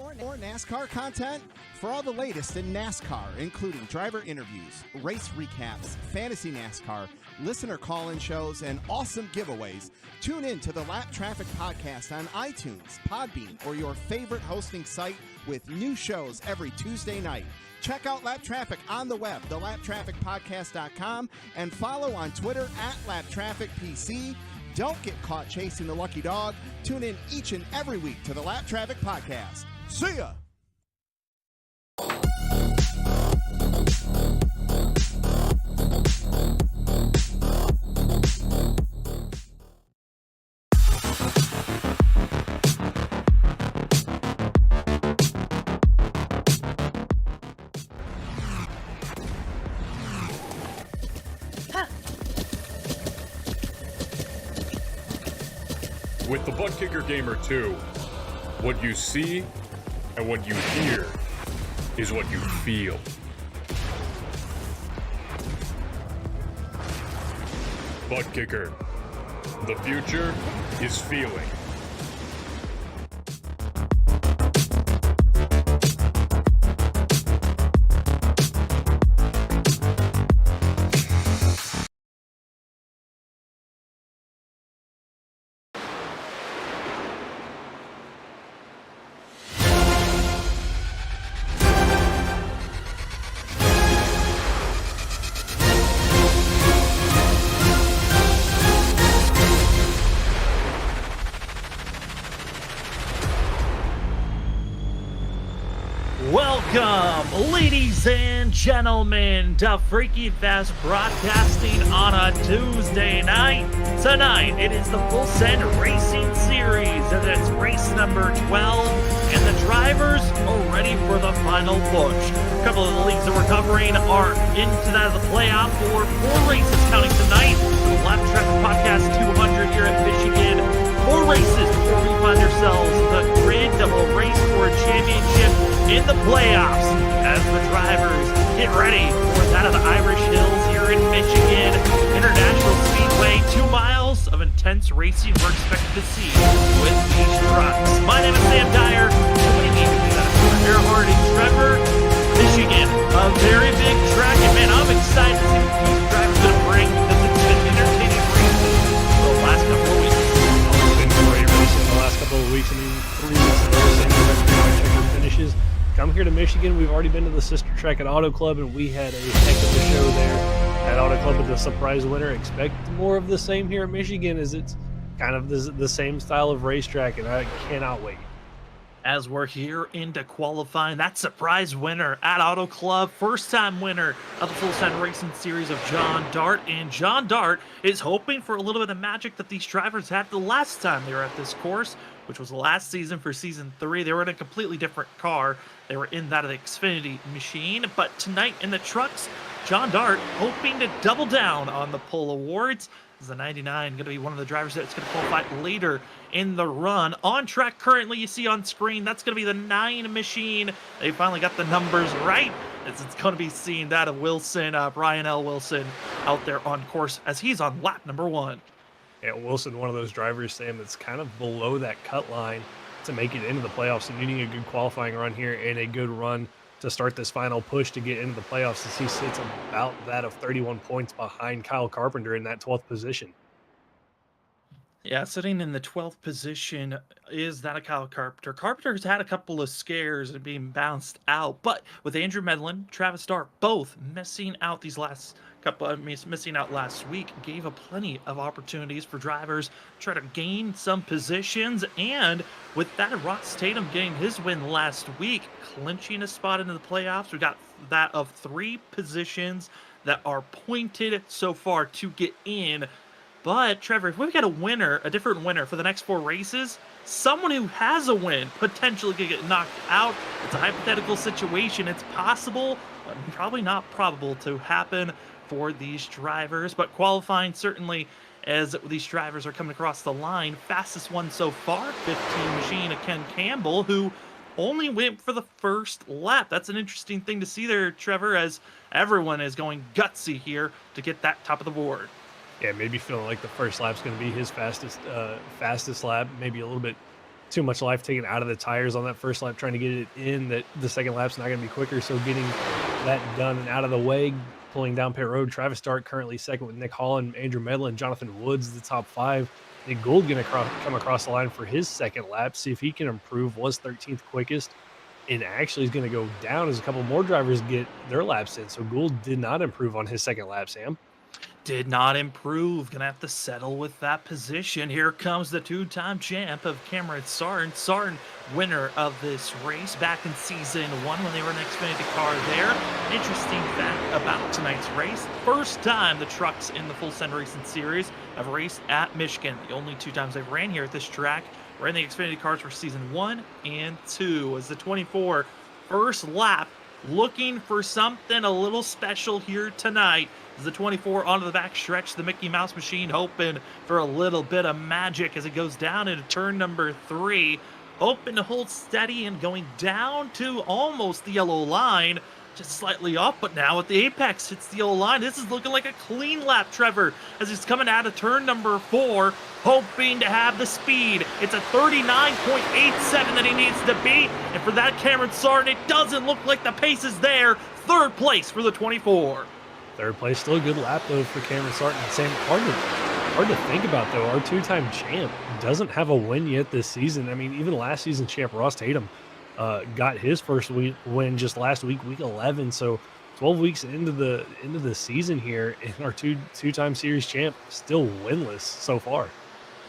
Want more NASCAR content? For all the latest in NASCAR, including driver interviews, race recaps, fantasy NASCAR, listener call-in shows, and awesome giveaways, tune in to the Lap Traffic Podcast on iTunes, Podbean, or your favorite hosting site with new shows every Tuesday night. Check out Lap Traffic on the web, thelaptrafficpodcast.com, and follow on Twitter @LapTrafficPC. Don't get caught chasing the lucky dog. Tune in each and every week to the Lap Traffic Podcast. See ya! With the ButtKicker Gamer 2, what you see and what you hear is what you feel. ButtKicker. The future is feeling. Welcome, ladies and gentlemen, to Freaky Fast Broadcasting on a Tuesday night. Tonight, it is the Full Send Racing Series, and it's race number 12, and the drivers are ready for the final push. A couple of the leagues that we're covering are into that of the playoff for 4 races counting tonight. The Lap Traffic Podcast 200 here at Michigan. 4 races before we find ourselves the grid that will race for a championship in the playoffs as the drivers get ready for that of the Irish Hills here in Michigan International Speedway. 2 miles of intense racing we're expected to see with these trucks. My name is Sam Dyer. Joining me is Earhart and Trevor. Michigan, a very big track, and man, I'm excited to see what these drivers are going to bring because it's been entertaining racing the last couple of weeks. It's been great racing the last couple of weeks. I mean, 3 weeks of racing, checker finishes. Come here to Michigan. We've already been to the sister track at Auto Club, and we had a heck of a show there at Auto Club with the surprise winner. Expect more of the same here at Michigan, as it's kind of the same style of racetrack, and I cannot wait. As we're here into qualifying, that surprise winner at Auto Club, first-time winner of the Full Send Racing Series of John Dart. And John Dart is hoping for a little bit of magic that these drivers had the last time they were at this course, which was last season for Season 3. They were in a completely different car. They were in that of the Xfinity machine. But tonight in the trucks, John Dart hoping to double down on the pole awards. Is the 99 going to be one of the drivers that's going to qualify later in the run? On track currently, you see on screen, that's going to be the 9 machine. They finally got the numbers right. It's going to be seeing that of Wilson, Brian L. Wilson, out there on course as he's on lap number 1. Yeah, Wilson, one of those drivers, Sam, that's kind of below that cut line to make it into the playoffs, and needing a good qualifying run here and a good run to start this final push to get into the playoffs, as he sits about that of 31 points behind Kyle Carpenter in that 12th position. Yeah, sitting in the 12th position is that of Kyle Carpenter. Carpenter's had a couple of scares and being bounced out, but with Andrew Medlin, Travis Dart, both missing out these last couple, missing out last week, gave a plenty of opportunities for drivers to try to gain some positions. And with that, Ross Tatum getting his win last week, clinching a spot into the playoffs. We got that of 3 positions that are pointed so far to get in. But, Trevor, if we've got a winner, a different winner for the next 4 races, someone who has a win potentially could get knocked out. It's a hypothetical situation. It's possible, but probably not probable to happen for these drivers. But qualifying, certainly, as these drivers are coming across the line, fastest one so far, 15 machine of Ken Campbell, who only went for the first lap. That's an interesting thing to see there, Trevor, as everyone is going gutsy here to get that top of the board. Yeah, maybe feeling like the first lap's going to be his fastest lap. Maybe a little bit too much life taken out of the tires on that first lap, trying to get it in. That the second lap's not going to be quicker. So getting that done and out of the way, pulling down pit road. Travis Dart currently second with Nick Holland, Andrew Medlin, Jonathan Woods, the top 5. Nick Gould going to come across the line for his second lap, see if he can improve. Was 13th quickest, and actually is going to go down as a couple more drivers get their laps in. So Gould did not improve on his second lap, Sam. Did not improve. Gonna have to settle with that position. Here comes the 2-time champ of Cameron Sarn. Sarn, winner of this race back in season 1 when they were in an Xfinity car there. Interesting fact about tonight's race. First time the trucks in the Full Send Racing Series have raced at Michigan. The only 2 times they've ran here at this track were in the Xfinity cars for season 1 and 2. As the 24 first lap, looking for something a little special here tonight. As the 24 onto the back stretch, the Mickey Mouse machine hoping for a little bit of magic as it goes down into turn number 3. Hoping to hold steady and going down to almost the yellow line. Just slightly off, but now at the apex, hits the yellow line. This is looking like a clean lap, Trevor, as he's coming out of turn number 4, hoping to have the speed. It's a 39.87 that he needs to beat, and for that Cameron Sarton, it doesn't look like the pace is there. 3rd place for the 24. 3rd place, still a good lap, though, for Cameron Sarton. Sam, hard to think about, though. Our 2-time champ doesn't have a win yet this season. I mean, even last season champ Ross Tatum got his first win just last week, week 11. So 12 weeks into the season here, and our two-time series champ still winless so far.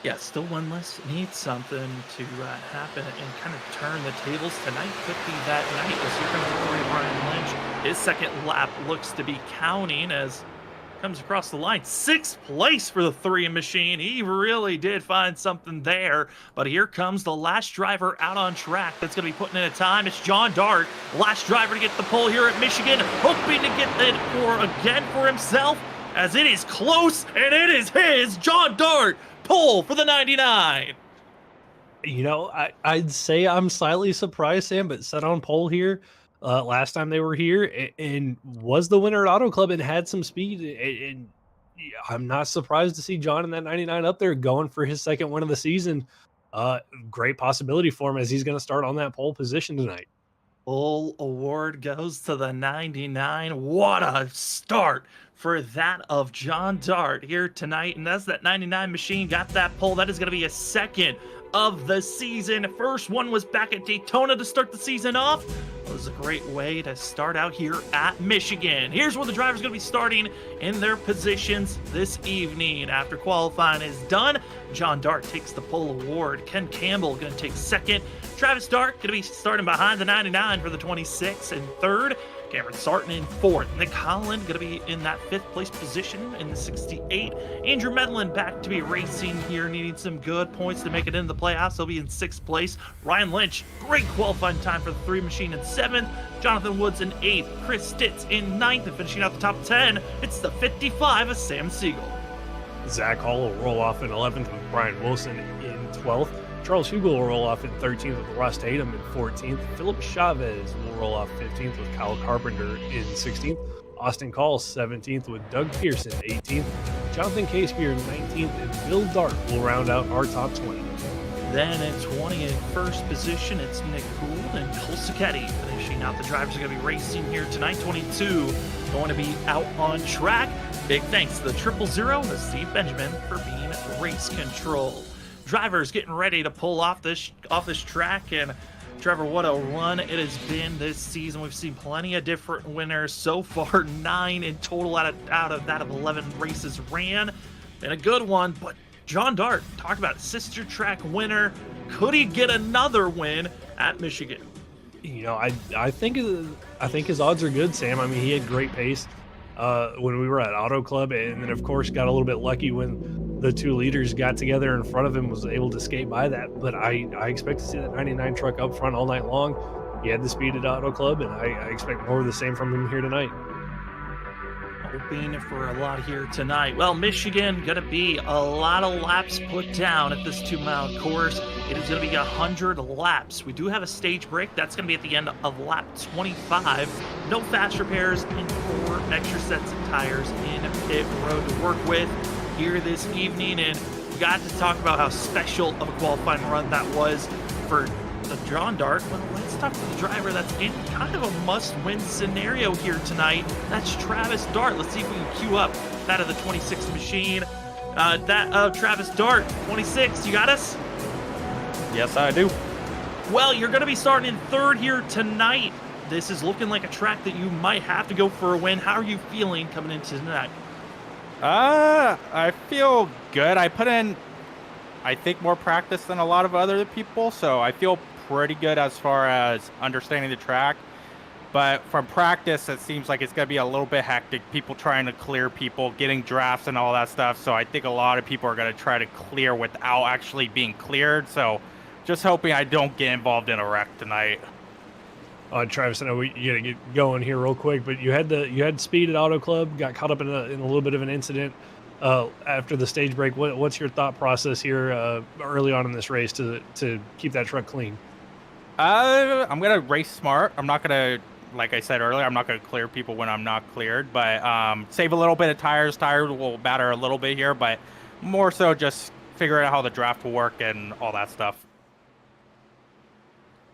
Yeah, still winless. Needs something to happen and kind of turn the tables tonight. Could be that night. As here comes the 3, Brian Lynch. His 2nd lap looks to be counting as comes across the line. 6th place for the 3 machine. He really did find something there. But here comes the last driver out on track that's going to be putting in a time. It's John Dart, last driver to get the pole here at Michigan, hoping to get it for himself, as it is close and it is his. John Dart, pole for the 99. You know, I'd say I'm slightly surprised, Sam, but set on pole here last time they were here and was the winner at Auto Club and had some speed. And I'm not surprised to see John in that 99 up there going for his 2nd win of the season. Great possibility for him as he's going to start on that pole position tonight. Full award goes to the 99. What a start for that of John Dart here tonight. And as that 99 machine got that pole, that is going to be a 2nd of the season. First one was back at Daytona to start the season off. It was a great way to start out here at Michigan. Here's where the driver's going to be starting in their positions this evening. After qualifying is done, John Dart takes the pole award. Ken Campbell going to take 2nd. Travis Dart going to be starting behind the 99 for the 26 and 3rd. Cameron Sarton in 4th. Nick Holland going to be in that 5th place position in the 68. Andrew Medlin back to be racing here, needing some good points to make it into the playoffs. He'll be in 6th place. Ryan Lynch, great qualifying time for the 3 machine in 7th. Jonathan Woods in 8th. Chris Stitz in 9th. And finishing out the top 10, it's the 55 of Sam Siegel. Zach Hall will roll off in 11th with Brian Wilson in 12th. Charles Hugel will roll off in 13th with Ross Tatum in 14th. Philip Chavez will roll off 15th with Kyle Carpenter in 16th. Austin Call 17th with Doug Pearson 18th. Jonathan Casebeer 19th, and Bill Dart will round out our top 20. Then in 20 in first position, it's Nick Gould and Cole Sacchetti finishing out. The drivers are going to be racing here tonight. 22 going to be out on track. Big thanks to the 000 and Steve Benjamin for being race control. Drivers getting ready to pull off this track, and Trevor, what a run it has been this season. We've seen plenty of different winners so far, 9 in total out of that of 11 races ran. Been a good one, but John Dart, talk about sister track winner. Could he get another win at Michigan? You know, I think his odds are good, Sam. I mean, he had great pace when we were at Auto Club, and then of course got a little bit lucky when the 2 leaders got together in front of him, was able to skate by that. But I expect to see that 99 truck up front all night long. He had the speed at Auto Club, and I expect more of the same from him here tonight. Hoping for a lot here tonight. Well, Michigan going to be a lot of laps put down at this 2-mile course. It is going to be 100 laps. We do have a stage break. That's going to be at the end of lap 25. No fast repairs and 4 extra sets of tires in pit road to work with here this evening. And we got to talk about how special of a qualifying run that was for the John Dart. Well, let's talk to the driver that's in kind of a must-win scenario here tonight. That's Travis Dart. Let's see if we can queue up that of the 26 machine. That of Travis Dart, 26. You got us? Yes, I do. Well, you're going to be starting in 3rd here tonight. This is looking like a track that you might have to go for a win. How are you feeling coming into tonight? I feel good. I put in, I think, more practice than a lot of other people, so I feel pretty good as far as understanding the track. But from practice, it seems like it's going to be a little bit hectic. People trying to clear people, getting drafts and all that stuff. So I think a lot of people are going to try to clear without actually being cleared. So just hoping I don't get involved in a wreck tonight. Travis, I know you gotta get going here real quick, but you had speed at Auto Club, got caught up in a little bit of an incident after the stage break. What's your thought process here early on in this race to keep that truck clean? I'm gonna race smart. I'm not gonna, like I said earlier, I'm not gonna clear people when I'm not cleared, but save a little bit of tires. Tires will matter a little bit here, but more so just figuring out how the draft will work and all that stuff.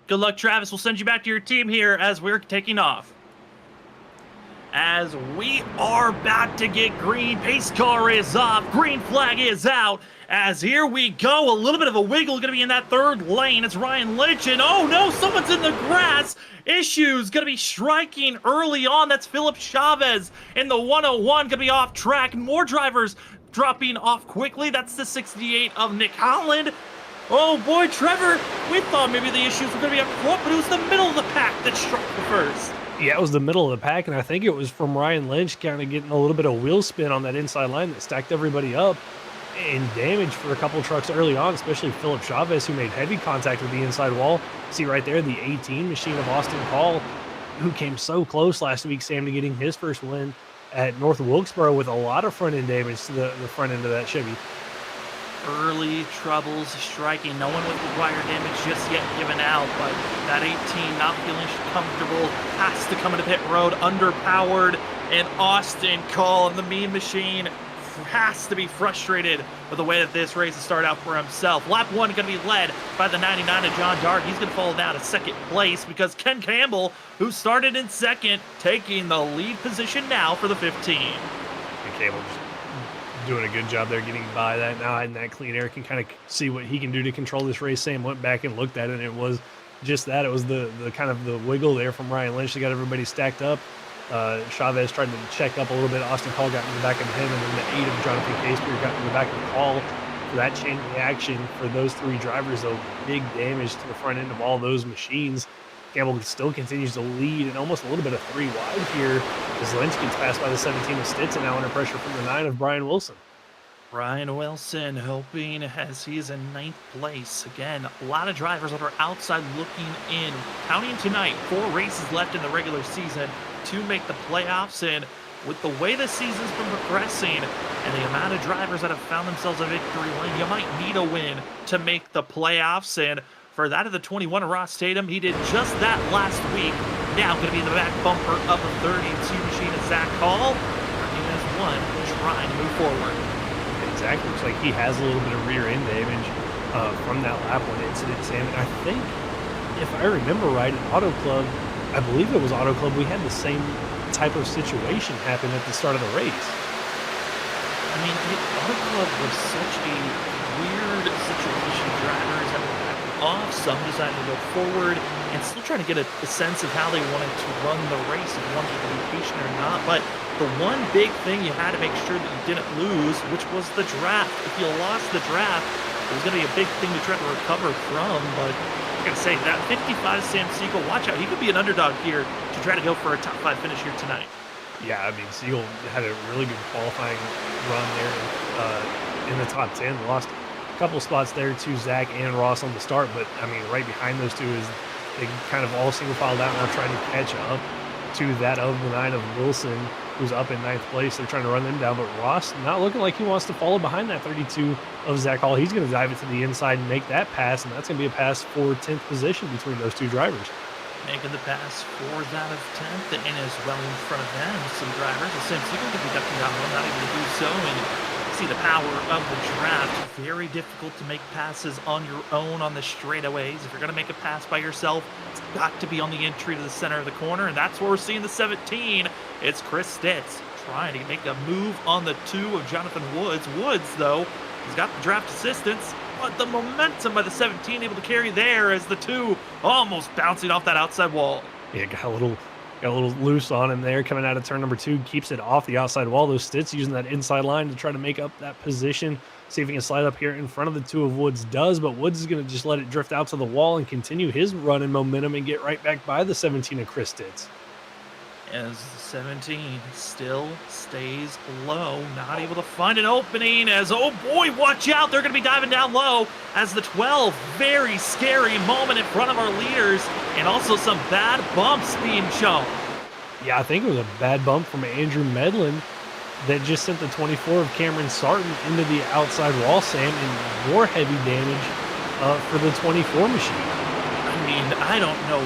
Good luck, Travis. We'll send you back to your team here as we're taking off. As we are about to get green, pace car is off, green flag is out. As here we go, a little bit of a wiggle going to be in that third lane. It's Ryan Lynch, and oh no, someone's in the grass. Issues going to be striking early on. That's Philip Chavez in the 101, going to be off track. More drivers dropping off quickly. That's the 68 of Nick Holland. Oh boy, Trevor, we thought maybe the issues were going to be up front, but it was the middle of the pack that struck the first. Yeah, it was the middle of the pack, and I think it was from Ryan Lynch kind of getting a little bit of wheel spin on that inside line that stacked everybody up and damage for a couple trucks early on, especially Philip Chavez, who made heavy contact with the inside wall. See right there, the 18 machine of Austin Call, who came so close last week, Sam, to getting his first win at North Wilkesboro with a lot of front-end damage to the front end of that Chevy. Early troubles striking. No one with wire damage just yet given out, but that 18 not feeling comfortable has to come into pit road, underpowered, and Austin Call and the Mean Machine has to be frustrated with the way that this race has started out for himself. Lap 1 going to be led by the 99 of John Dart. He's going to fall down to second place because Ken Campbell, who started in second, taking the lead position now for the 15. And Campbell just doing a good job there getting by that now, and that clean air can kind of see what he can do to control this race. Sam went back and looked at it, and it was just that. It was the kind of the wiggle there from Ryan Lynch that got everybody stacked up. Chavez tried to check up a little bit. Austin Call got in the back of him, and then the 8 of Jonathan Casper got in the back of Call. For that chain reaction for those three drivers, though, big damage to the front end of all those machines. Campbell still continues to lead and almost a little bit of 3 wide here as Lynch gets passed by the 17 of Stitz and now under pressure from the 9 of Brian Wilson. Brian Wilson hoping as he is in 9th place. Again, a lot of drivers that are outside looking in. Counting tonight, 4 races left in the regular season to make the playoffs. And with the way the season's been progressing and the amount of drivers that have found themselves a victory lane, you might need a win to make the playoffs. And for that of the 21 of Ross Tatum, he did just that last week. Now going to be in the back bumper of the 32 machine of Zach Hall. He has one trying to move forward. Exactly. Looks like he has a little bit of rear end damage from that lap 1 incident, Sam. And I think, if I remember right, at Auto Club, I believe it was Auto Club, we had the same type of situation happen at the start of the race. I mean, Auto Club was such a weird situation. Drivers that were backing off, some decided to go forward, and still trying to get a sense of how they wanted to run the race, if you wanted to be patient or not. But the one big thing you had to make sure that you didn't lose, which was the draft. If you lost the draft, it was going to be a big thing to try to recover from. But I got to say, that 55 Sam Siegel, watch out. He could be an underdog here to try to go for a top 5 finish here tonight. Yeah, I mean, Siegel had a really good qualifying run there in the top 10. Lost a couple spots there to Zach and Ross on the start, but I mean, right behind those two is they kind of all single filed out now trying to catch up to that of the 9 of Wilson, who's up in 9th place. They're trying to run them down, but Ross not looking like he wants to follow behind that 32 of Zach Hall. He's going to dive it to the inside and make that pass, and that's going to be a pass for 10th position between those two drivers. Making the pass for that of 10th and as well in front of them. Some drivers, the Sims, you can be ducking down one, not able to do so, and see the power of the draft. Very difficult to make passes on your own on the straightaways. If you're going to make a pass by yourself, it's got to be on the entry to the center of the corner, and that's where we're seeing the 17. It's Chris Stitz trying to make a move on the 2 of Jonathan Woods. Woods, though, he's got the draft assistance, but the momentum by the 17 able to carry there as the 2 almost bouncing off that outside wall. Yeah, got a little loose on him there coming out of turn number 2, keeps it off the outside wall. Those Stitz using that inside line to try to make up that position. See if he can slide up here in front of the 2 of Woods. Does, but Woods is going to just let it drift out to the wall and continue his run and momentum and get right back by the 17 of Chris Stitz. as the 17 still stays low, not able to find an opening as, oh boy, watch out, they're going to be diving down low as the 12, very scary moment in front of our leaders, and also some bad bumps being shown. Yeah, I think it was a bad bump from Andrew Medlin that just sent the 24 of Cameron Sarton into the outside wall, Sam, and more heavy damage for the 24 machine. I mean, I don't know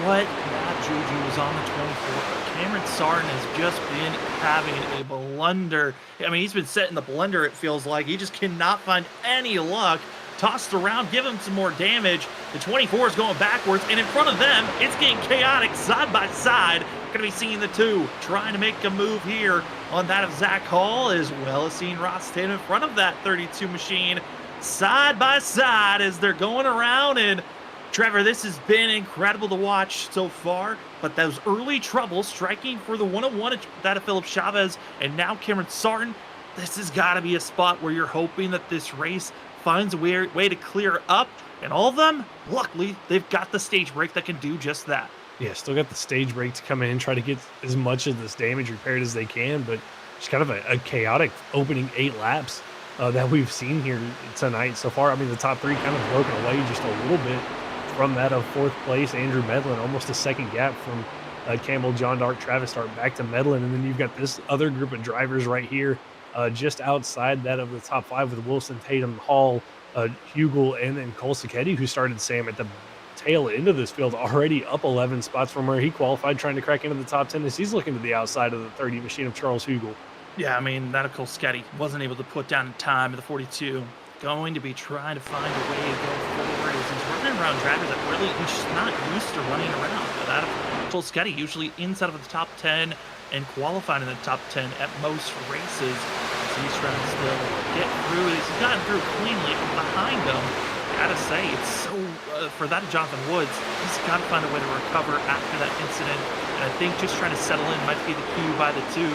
what that juju was on the 24, but Cameron Sarton has just been having a blunder. I mean, he's been setting the blender, it feels like. He just cannot find any luck. Tossed around, give him some more damage. The 24 is going backwards, and in front of them, it's getting chaotic side by side. Going to be seeing the 2 trying to make a move here on that of Zach Hall, as well as seeing Ross Tatum in front of that 32 machine side by side as they're going around. And Trevor, this has been incredible to watch so far, but those early troubles striking for the 101, that of Philip Chavez and now Cameron Sarton, this has got to be a spot where you're hoping that this race finds a way to clear up, and all of them, luckily, they've got the stage break that can do just that. Yeah, still got the stage break to come in and try to get as much of this damage repaired as they can, but it's kind of a chaotic opening 8 laps that we've seen here tonight so far. I mean, the top 3 kind of broken away just a little bit from that of 4th place, Andrew Medlin, almost a second gap from Campbell, John Dark, Travis Start back to Medlin, and then you've got this other group of drivers right here just outside that of the top 5 with Wilson, Tatum, Hall, Hugel, and then Cole Sacchetti, who started, Sam, at the tail end of this field, already up 11 spots from where he qualified, trying to crack into the top 10 as he's looking to the outside of the 30 machine of Charles Hugel. Yeah, I mean, that of Cole Sacchetti wasn't able to put down in time at the 42. Going to be trying to find a way to go forward as he's running around drivers that really he's just not used to running around. But that of Cole Sacchetti, usually inside of the top 10 and qualifying in the top 10 at most races. So he's trying to still get through. He's gotten through cleanly behind him. Gotta say, it's so for that Jonathan Woods, he's got to find a way to recover after that incident, and I think just trying to settle in might be the cue by the 2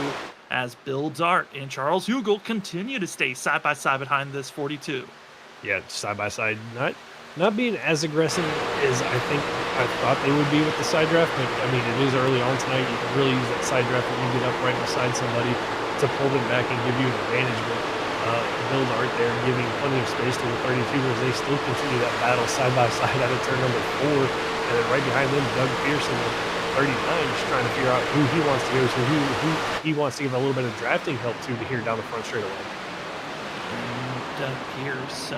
as Bill Dart and Charles Hugel continue to stay side by side behind this 42. Yeah, side by side, not being as aggressive as I think I thought they would be with the side draft, but I mean, it is early on tonight. You can really use that side draft when you get up right beside somebody to pull them back and give you an advantage. But Bill Dart there giving plenty of space to the 32 as they still continue that battle side by side out of turn number 4. And then right behind them, Doug Pearson with 39, just trying to figure out who he wants to go to, who he wants to give a little bit of drafting help to here down the front straightaway. Doug Pierce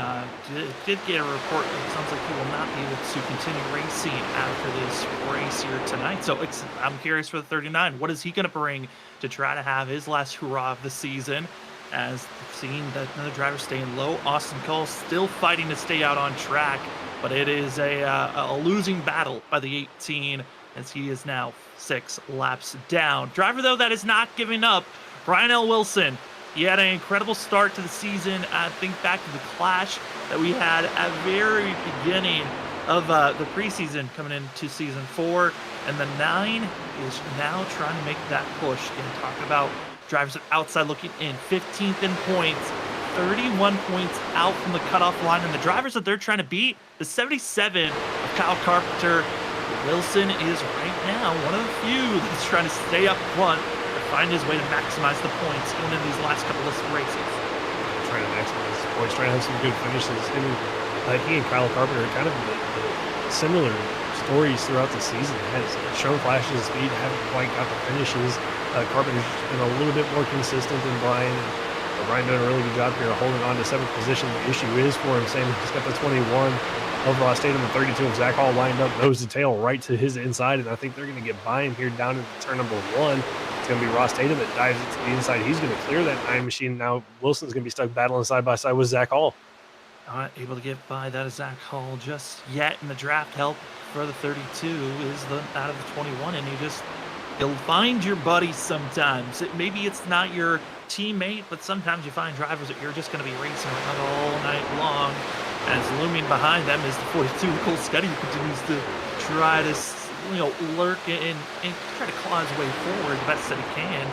did get a report that it sounds like he will not be able to continue racing after this race here tonight. So I'm curious for the 39. What is he going to bring to try to have his last hurrah of the season? As seeing that another driver staying low, Austin Cole still fighting to stay out on track, but it is a losing battle by the 18 as he is now 6 laps down. Driver, though, that is not giving up, Brian L. Wilson. He had an incredible start to the season. I think back to the clash that we had at very beginning of the preseason coming into season 4, and the 9 is now trying to make that push. Again, talking about drivers outside looking in, 15th in points, 31 points out from the cutoff line, and the drivers that they're trying to beat, the 77 of Kyle Carpenter. Wilson is right now one of the few that's trying to stay up front to find his way to maximize the points even in these last couple of races. Trying to maximize his points, trying to have some good finishes. He and Kyle Carpenter are kind of the similar stories throughout the season. Has shown flashes of speed, haven't quite got the finishes. Carpenter's been a little bit more consistent than Brian. Brian doing a really good job here of holding on to 7th position. The issue is for him, Sam, he's got the 21 of Ross Tatum, the 32 of Zach Hall lined up nose to tail right to his inside, and I think they're going to get by him here down into turn number 1. It's going to be Ross Tatum that dives it to the inside. He's going to clear that 9 machine. Now Wilson's going to be stuck battling side by side with Zach Hall. Not able to get by that is Zach Hall just yet, in the draft help for the 32 is out of the 21, and you'll find your buddies sometimes. Maybe it's not your teammate, but sometimes you find drivers that you're just going to be racing around all night long. As looming behind them is the 42, Cole Sacchetti, who continues to try to, lurk and try to claw his way forward the best that he can.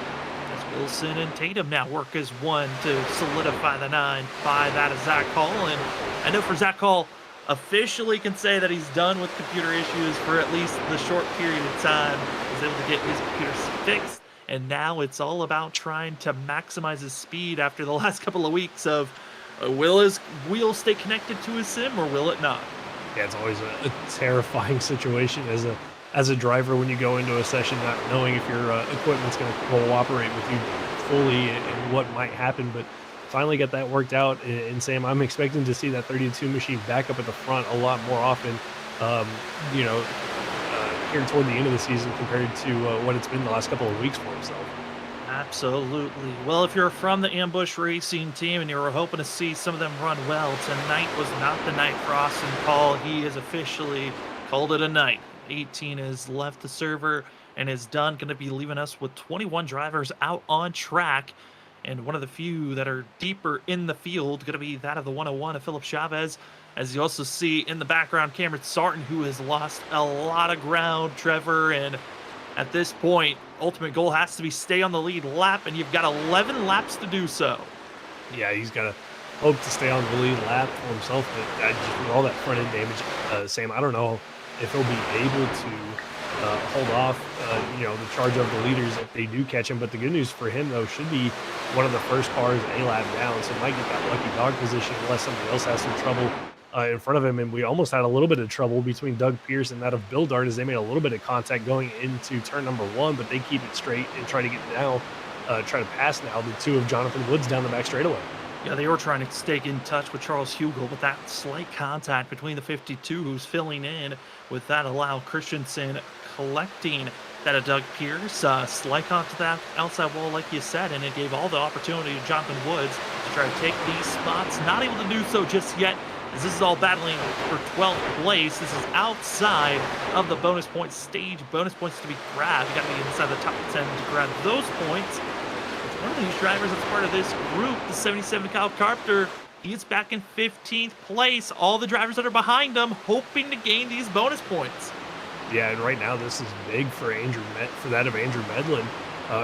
As Wilson and Tatum now work as one to solidify the 9 by that of Zach Hall. And I know for Zach Hall, officially can say that he's done with computer issues for at least the short period of time was able to get his computers fixed, and now it's all about trying to maximize his speed after the last couple of weeks of will his wheel stay connected to his sim or will it not? Yeah, it's always a terrifying situation as a driver when you go into a session not knowing if your equipment's going to cooperate with you fully and what might happen. But finally got that worked out. And Sam, I'm expecting to see that 32 machine back up at the front a lot more often. Here toward the end of the season compared to what it's been the last couple of weeks for himself. Absolutely. Well, if you're from the Ambush Racing team and you were hoping to see some of them run well, tonight was not the night for Austin Paul. He has officially called it a night. 18 has left the server and is done. Going to be leaving us with 21 drivers out on track. And one of the few that are deeper in the field going to be that of the 101 of Philip Chavez. As you also see in the background, Cameron Sarton, who has lost a lot of ground, Trevor. And at this point, ultimate goal has to be stay on the lead lap, and you've got 11 laps to do so. Yeah, he's got to hope to stay on the lead lap for himself, but just with all that front end damage, Sam, I don't know if he'll be able to hold off, the charge of the leaders if they do catch him. But the good news for him, though, should be one of the first cars a lap down, so might get that lucky dog position unless somebody else has some trouble in front of him. And we almost had a little bit of trouble between Doug Pierce and that of Bill Dart as they made a little bit of contact going into turn number 1, but they keep it straight and try to pass now the two of Jonathan Woods down the back straightaway. Yeah, they were trying to stay in touch with Charles Hugel, but that slight contact between the 52 who's filling in with that allow Christensen collecting that of Doug Pierce. Slight contact to that outside wall, like you said, and it gave all the opportunity to Jonathan Woods to try to take these spots. Not able to do so just yet, as this is all battling for 12th place. This is outside of the bonus point stage. Bonus points to be grabbed. You got to be inside the top 10 to grab those points. One of these drivers that's part of this group, the 77 Kyle Carpenter, he is back in 15th place. All the drivers that are behind him hoping to gain these bonus points. Yeah, and right now this is big for that of Andrew Medlin,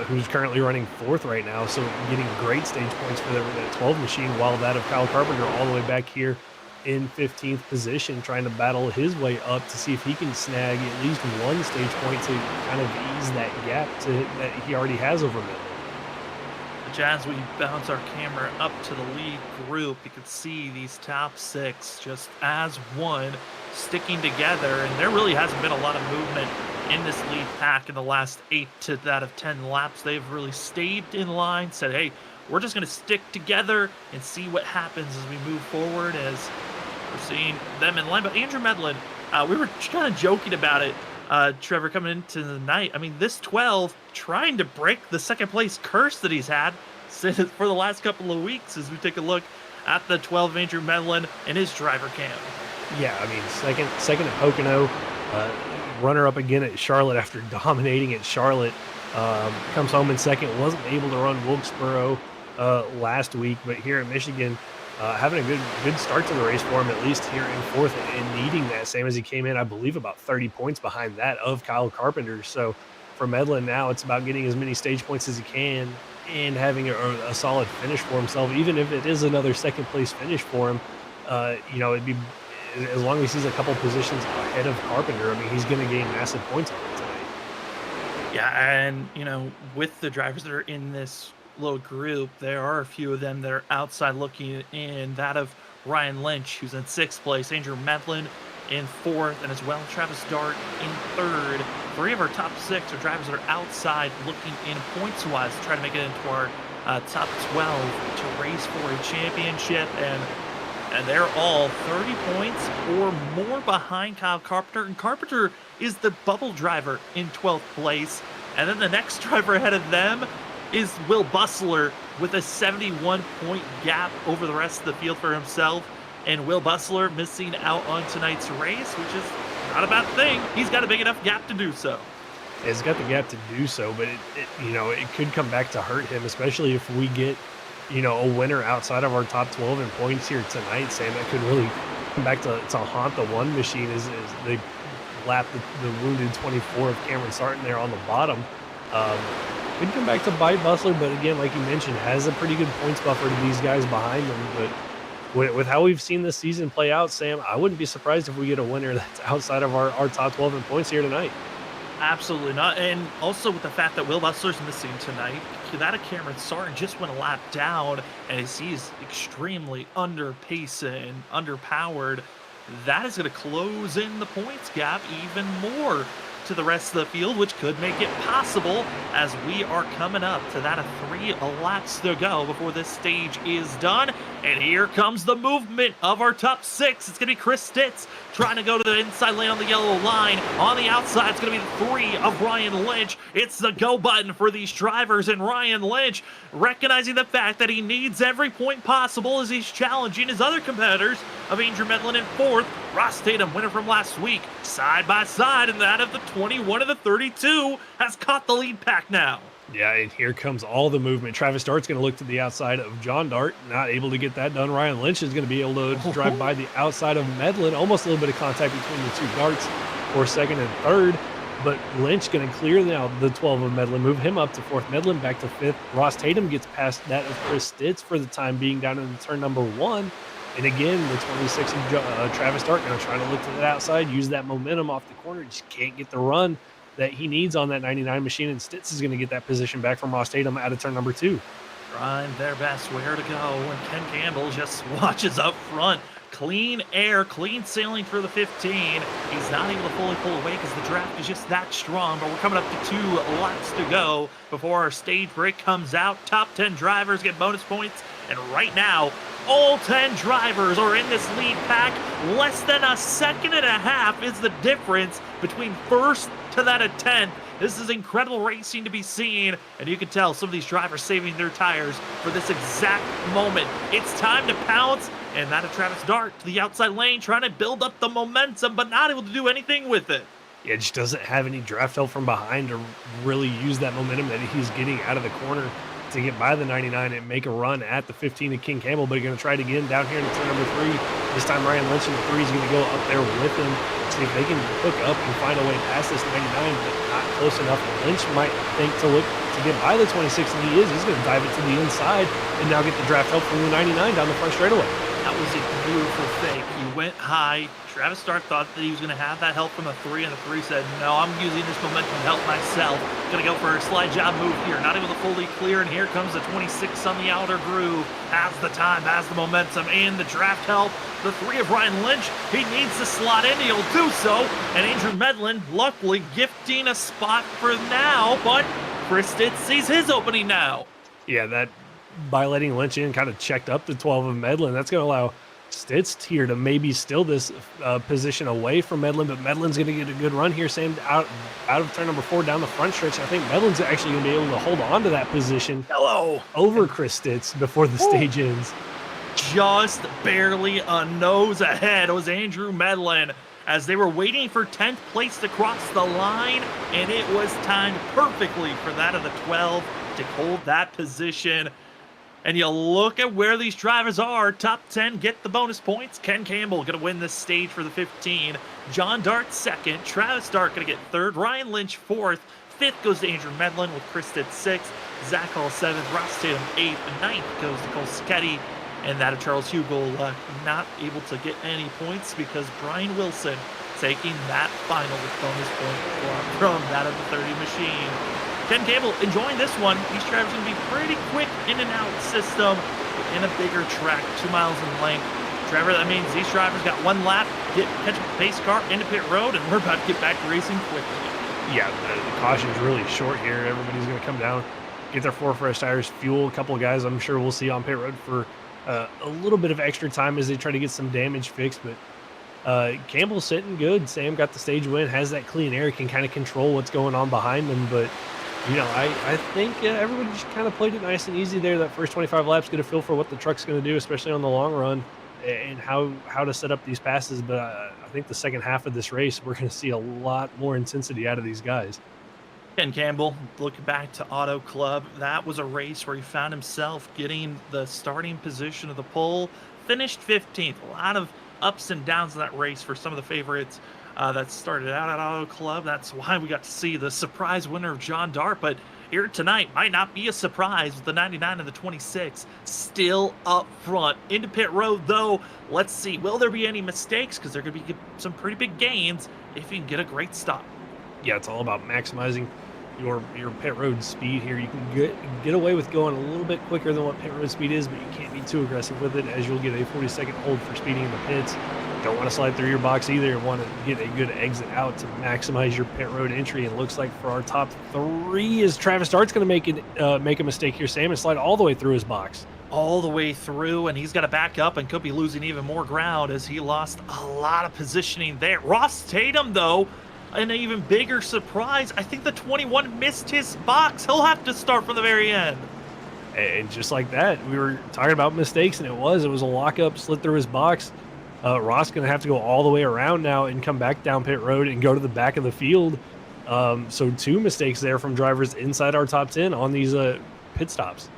who's currently running 4th right now, so getting great stage points for that 12 machine, while that of Kyle Carpenter all the way back here in 15th position, trying to battle his way up to see if he can snag at least one stage point to kind of ease that gap that he already has over Medlin. As we bounce our camera up to the lead group, you can see these top 6 just as one sticking together, and there really hasn't been a lot of movement in this lead pack in the last 8 to that of 10 laps. They've really stayed in line, said, hey, we're just going to stick together and see what happens as we move forward, as we're seeing them in line. But Andrew Medlin, we were kind of joking about it, Trevor, coming into the night. I mean, this 12 trying to break the second place curse that he's had for the last couple of weeks, as we take a look at the 12 Andrew Medlin and his driver cam. Yeah, I mean, second at Pocono, runner up again at Charlotte after dominating at Charlotte. Comes home in second, wasn't able to run Wilkesboro last week, but here at Michigan, having a good start to the race for him, at least here in 4th, and needing that, same as he came in, I believe, about 30 points behind that of Kyle Carpenter. So for Medlin now, it's about getting as many stage points as he can and having a solid finish for himself, even if it is another second place finish for him. It'd be, as long as he's a couple positions ahead of Carpenter, I mean, he's going to gain massive points on it tonight. Yeah, and, with the drivers that are in this little group, there are a few of them that are outside looking in. That of Ryan Lynch, who's in 6th place, Andrew Medlin in 4th, and as well Travis Dart in 3rd. 3 of our top 6 are drivers that are outside looking in points-wise to try to make it into our top 12 to race for a championship, and they're all 30 points or more behind Kyle Carpenter, and Carpenter is the bubble driver in 12th place. And then the next driver ahead of them is Will Bustler with a 71-point gap over the rest of the field for himself. And Will Bustler missing out on tonight's race, which is not a bad thing. He's got a big enough gap to do so. He's got the gap to do so, but it could come back to hurt him, especially if we get a winner outside of our top 12 in points here tonight. Sam, that could really come back to haunt the 1 machine as they lap the wounded 24 of Cameron Sarton there on the bottom. Could come back to bite Bustler, but again, like you mentioned, has a pretty good points buffer to these guys behind him. But with how we've seen this season play out, Sam, I wouldn't be surprised if we get a winner that's outside of our top 12 in points here tonight. Absolutely not. And also with the fact that Will Bustler's missing tonight, that of Cameron Sartin just went a lap down as he's extremely underpaced and underpowered. That is going to close in the points gap even more to the rest of the field, which could make it possible as we are coming up to that of 3 laps to go before this stage is done. And here comes the movement of our top 6. It's going to be Chris Stitz trying to go to the inside lane on the yellow line. On the outside, it's going to be the 3 of Ryan Lynch. It's the go button for these drivers, and Ryan Lynch recognizing the fact that he needs every point possible as he's challenging his other competitors of Andrew Medlin in 4th. Ross Tatum, winner from last week, side by side, and that of the 21 of the 32 has caught the lead pack now. Yeah, and here comes all the movement. Travis Dart's going to look to the outside of John Dart, not able to get that done. Ryan Lynch is going to be able to drive by the outside of Medlin. Almost a little bit of contact between the 2 Darts for 2nd and 3rd, but Lynch going to clear now the 12 of Medlin, move him up to 4th. Medlin back to 5th. Ross Tatum gets past that of Chris Stitz for the time being down in turn number 1. And again, the 26 of Travis Dart going to try to look to the outside, use that momentum off the corner. Just can't get the run that he needs on that 99 machine, and Stitz is going to get that position back from Ross Tatum out of turn number 2. Trying their best where to go, and Ken Campbell just watches up front. Clean air, clean sailing for the 15. He's not able to fully pull away because the draft is just that strong, but we're coming up to 2 laps to go before our stage break comes out. Top 10 drivers get bonus points, and right now, all 10 drivers are in this lead pack. Less than a second and a half is the difference between 1st to that of 10th. This is incredible racing to be seen, and you can tell some of these drivers saving their tires for this exact moment. It's time to pounce, and that of Travis Dart to the outside lane, trying to build up the momentum, but not able to do anything with it. Yeah, just doesn't have any draft help from behind to really use that momentum that he's getting out of the corner to get by the 99 and make a run at the 15 of King Campbell, but he's going to try it again down here in turn number 3. This time Ryan Lynch in the 3 is going to go up there with him, see if they can hook up and find a way past this 99, but not close enough. Lynch might think to look to get by the 26, and he is. He's going to dive it to the inside and now get the draft help from the 99 down the front straightaway. That was a beautiful fake. He went high. Travis Dart thought that he was going to have that help from the 3, and the 3 said, no, I'm using this momentum to help myself. Going to go for a slide job move here. Not able to fully clear, and here comes the 26 on the outer groove. Has the time, has the momentum, and the draft help. The 3 of Ryan Lynch, he needs to slot in. He'll do so. And Andrew Medlin, luckily, gifting a spot for now, but Chris Stitz sees his opening now. Yeah, that by letting Lynch in kind of checked up the 12 of Medlin. That's going to allow Stitz here to maybe steal this position away from Medlin, but Medlin's going to get a good run here, Sam, out of turn number 4 down the front stretch. I think Medlin's actually going to be able to hold on to that position over Chris Stitz before the stage ends. Just barely a nose ahead was Andrew Medlin as they were waiting for 10th place to cross the line, and it was timed perfectly for that of the 12 to hold that position. And you look at where these drivers are. Top 10 get the bonus points. Ken Campbell going to win this stage for the 15. John Dart 2nd. Travis Dart going to get 3rd. Ryan Lynch 4th. 5th goes to Andrew Medlin with Chris Stitz 6th. Zach Hall 7th. Ross Tatum 8th. 9th goes to Cole Sketty. And that of Charles Hugel not able to get any points because Brian Wilson taking that final bonus point from that of the 30 machine. Ken Campbell enjoying this one. These drivers are going to be pretty quick in and out system in a bigger track, 2 miles in length. Trevor, that means these drivers got 1 lap, catch a pace car into pit road, and we're about to get back to racing quickly. Yeah, the caution's really short here. Everybody's going to come down, get their 4 fresh tires, fuel a couple of guys I'm sure we'll see on pit road for a little bit of extra time as they try to get some damage fixed, but Campbell's sitting good. Sam got the stage win, has that clean air, can kind of control what's going on behind them, but you know, I think everybody just kind of played it nice and easy there. That first 25 laps, get a feel for what the truck's going to do, especially on the long run, and how to set up these passes. But I think the second half of this race, we're going to see a lot more intensity out of these guys. Ken Campbell, looking back to Auto Club, that was a race where he found himself getting the starting position of the pole, finished 15th. A lot of ups and downs in that race for some of the favorites that started out at Auto Club. That's why we got to see the surprise winner of John Dart, but here tonight might not be a surprise with the 99 and the 26 still up front. Into pit road, though, let's see, will there be any mistakes? Because there could be some pretty big gains if you can get a great stop. Yeah, it's all about maximizing your pit road speed here. You can get away with going a little bit quicker than what pit road speed is, but you can't be too aggressive with it, as you'll get a 40-second hold for speeding in the pits. Don't want to slide through your box either. You want to get a good exit out to maximize your pit road entry. And it looks like for our top 3 is Travis Dart's going to make a mistake here, Sam, and slide all the way through his box. All the way through, and he's got to back up and could be losing even more ground as he lost a lot of positioning there. Ross Tatum, though, an even bigger surprise. I think the 21 missed his box. He'll have to start from the very end. And just like that, we were talking about mistakes, and it was a lockup, slid through his box. Ross going to have to go all the way around now and come back down pit road and go to the back of the field. So 2 mistakes there from drivers inside our top 10 on these pit stops.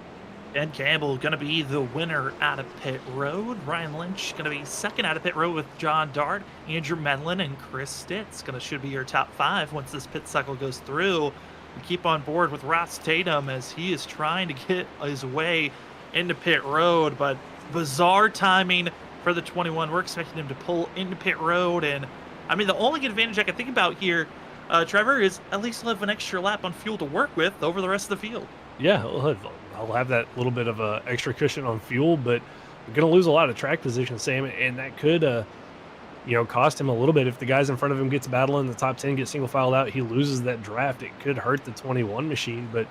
Ben Campbell going to be the winner out of pit road. Ryan Lynch going to be second out of pit road with John Dart. Andrew Medlin and Chris Stitz should be your top 5 once this pit cycle goes through. We keep on board with Ross Tatum as he is trying to get his way into pit road, but bizarre timing for the 21. We're expecting him to pull into pit road, and I mean, the only advantage I can think about here, Trevor, is at least he'll have an extra lap on fuel to work with over the rest of the field. Yeah, I'll have that little bit of a extra cushion on fuel, but we're going to lose a lot of track position, Sam, and that could, cost him a little bit. If the guys in front of him gets battling, the top 10 get single filed out, he loses that draft. It could hurt the 21 machine, but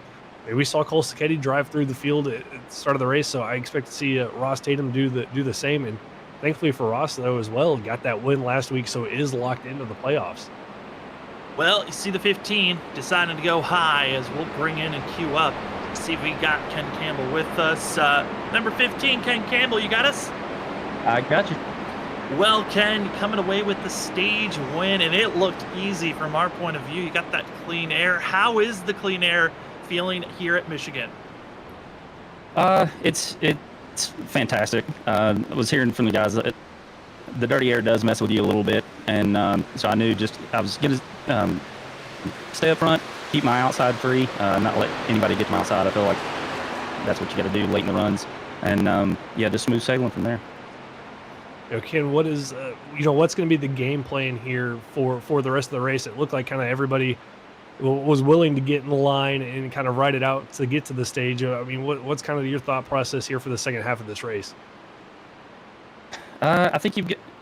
we saw Cole Sacchetti drive through the field at the start of the race, so I expect to see Ross Tatum do the same. And thankfully for Ross, though, as well, got that win last week, so is locked into the playoffs. Well, you see the 15 deciding to go high as we'll bring in and queue up. See if we got Ken Campbell with us. Number 15, Ken Campbell, you got us? I got you. Well, Ken, coming away with the stage win, and it looked easy from our point of view. You got that clean air. How is the clean air feeling here at Michigan? It's fantastic. I was hearing from the guys that the dirty air does mess with you a little bit, and so I knew I was going to stay up front, keep my outside free, not let anybody get to my outside. I feel like that's what you got to do late in the runs, and just smooth sailing from there. Ken, what is what's going to be the game plan here for the rest of the race? It looked like kind of everybody was willing to get in the line and kind of ride it out to get to the stage. I mean, what's kind of your thought process here for the second half of this race? I think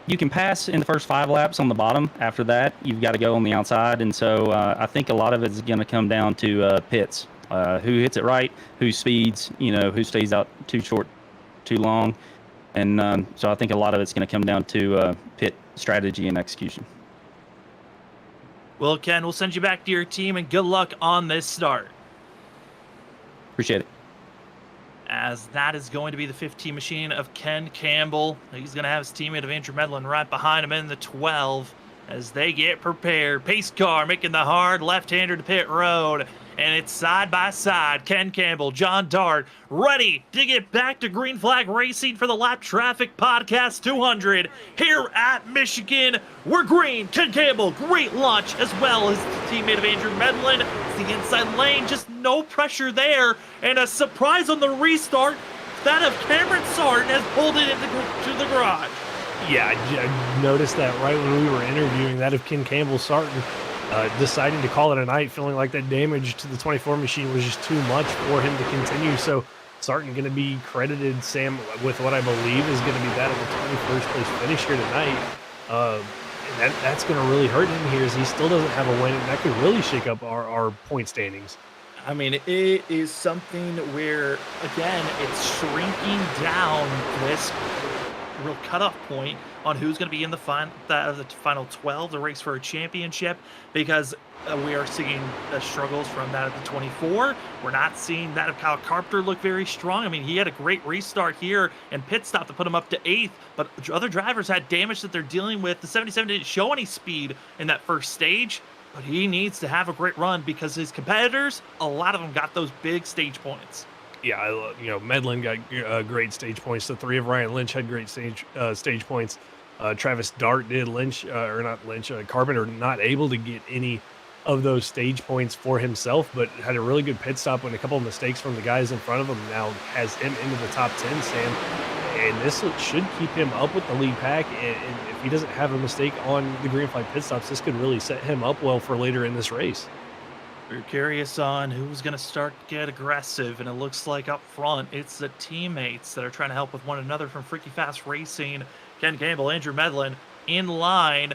you can pass in the first 5 laps on the bottom. After that, you've got to go on the outside, and so I think a lot of it is going to come down to pits. Who hits it right, who speeds, who stays out too short, too long. And so I think a lot of it's going to come down to pit strategy and execution. Well, Ken, we'll send you back to your team, and good luck on this start. Appreciate it. As that is going to be the 15 machine of Ken Campbell. He's going to have his teammate of Andrew Medlin right behind him in the 12 as they get prepared. Pace car making the hard left-hander to pit road. And it's side by side. Ken Campbell, John Dart, ready to get back to Green Flag Racing for the Lap Traffic Podcast 200 here at Michigan. We're green. Ken Campbell, great launch, as well as the teammate of Andrew Medlin. It's the inside lane, just no pressure there. And a surprise on the restart, that of Cameron Sarton has pulled it to the garage. Yeah, I noticed that right when we were interviewing that of Ken Campbell. Sarton deciding to call it a night, feeling like that damage to the 24 machine was just too much for him to continue. So Sarton going to be credited, Sam, with what I believe is going to be that of the 21st place finish here tonight. And that's going to really hurt him here as he still doesn't have a win, and that could really shake up our point standings. I mean, it is something where, again, it's shrinking down this real cutoff point on who's going to be in the final 12, the race for a championship, because we are seeing struggles from that of the 24. We're not seeing that of Kyle Carpenter look very strong. I mean, he had a great restart here and pit stop to put him up to 8th, but other drivers had damage that they're dealing with. The 77 didn't show any speed in that first stage, but he needs to have a great run because his competitors, a lot of them got those big stage points. Yeah, Medlin got great stage points. The 3 of Ryan Lynch had great stage points. Travis Dart did. Carpenter not able to get any of those stage points for himself, but had a really good pit stop and a couple of mistakes from the guys in front of him now has him into the top 10, Sam. and this should keep him up with the lead pack. And if he doesn't have a mistake on the green flag pit stops, this could really set him up well for later in this race. We're curious on who's going to start to get aggressive, and it looks like up front, it's the teammates that are trying to help with one another from Freaky Fast Racing. Ken Campbell, Andrew Medlin in line.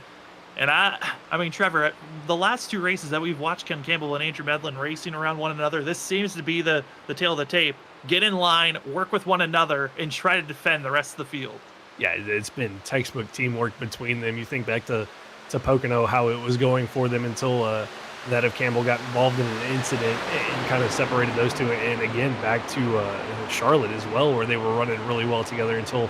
And I mean, Trevor, the last 2 races that we've watched Ken Campbell and Andrew Medlin racing around one another, this seems to be the tail of the tape. Get in line, work with one another, and try to defend the rest of the field. Yeah, it's been textbook teamwork between them. You think back to Pocono, how it was going for them until that of Campbell got involved in an incident and kind of separated those two. And again, back to Charlotte as well, where they were running really well together until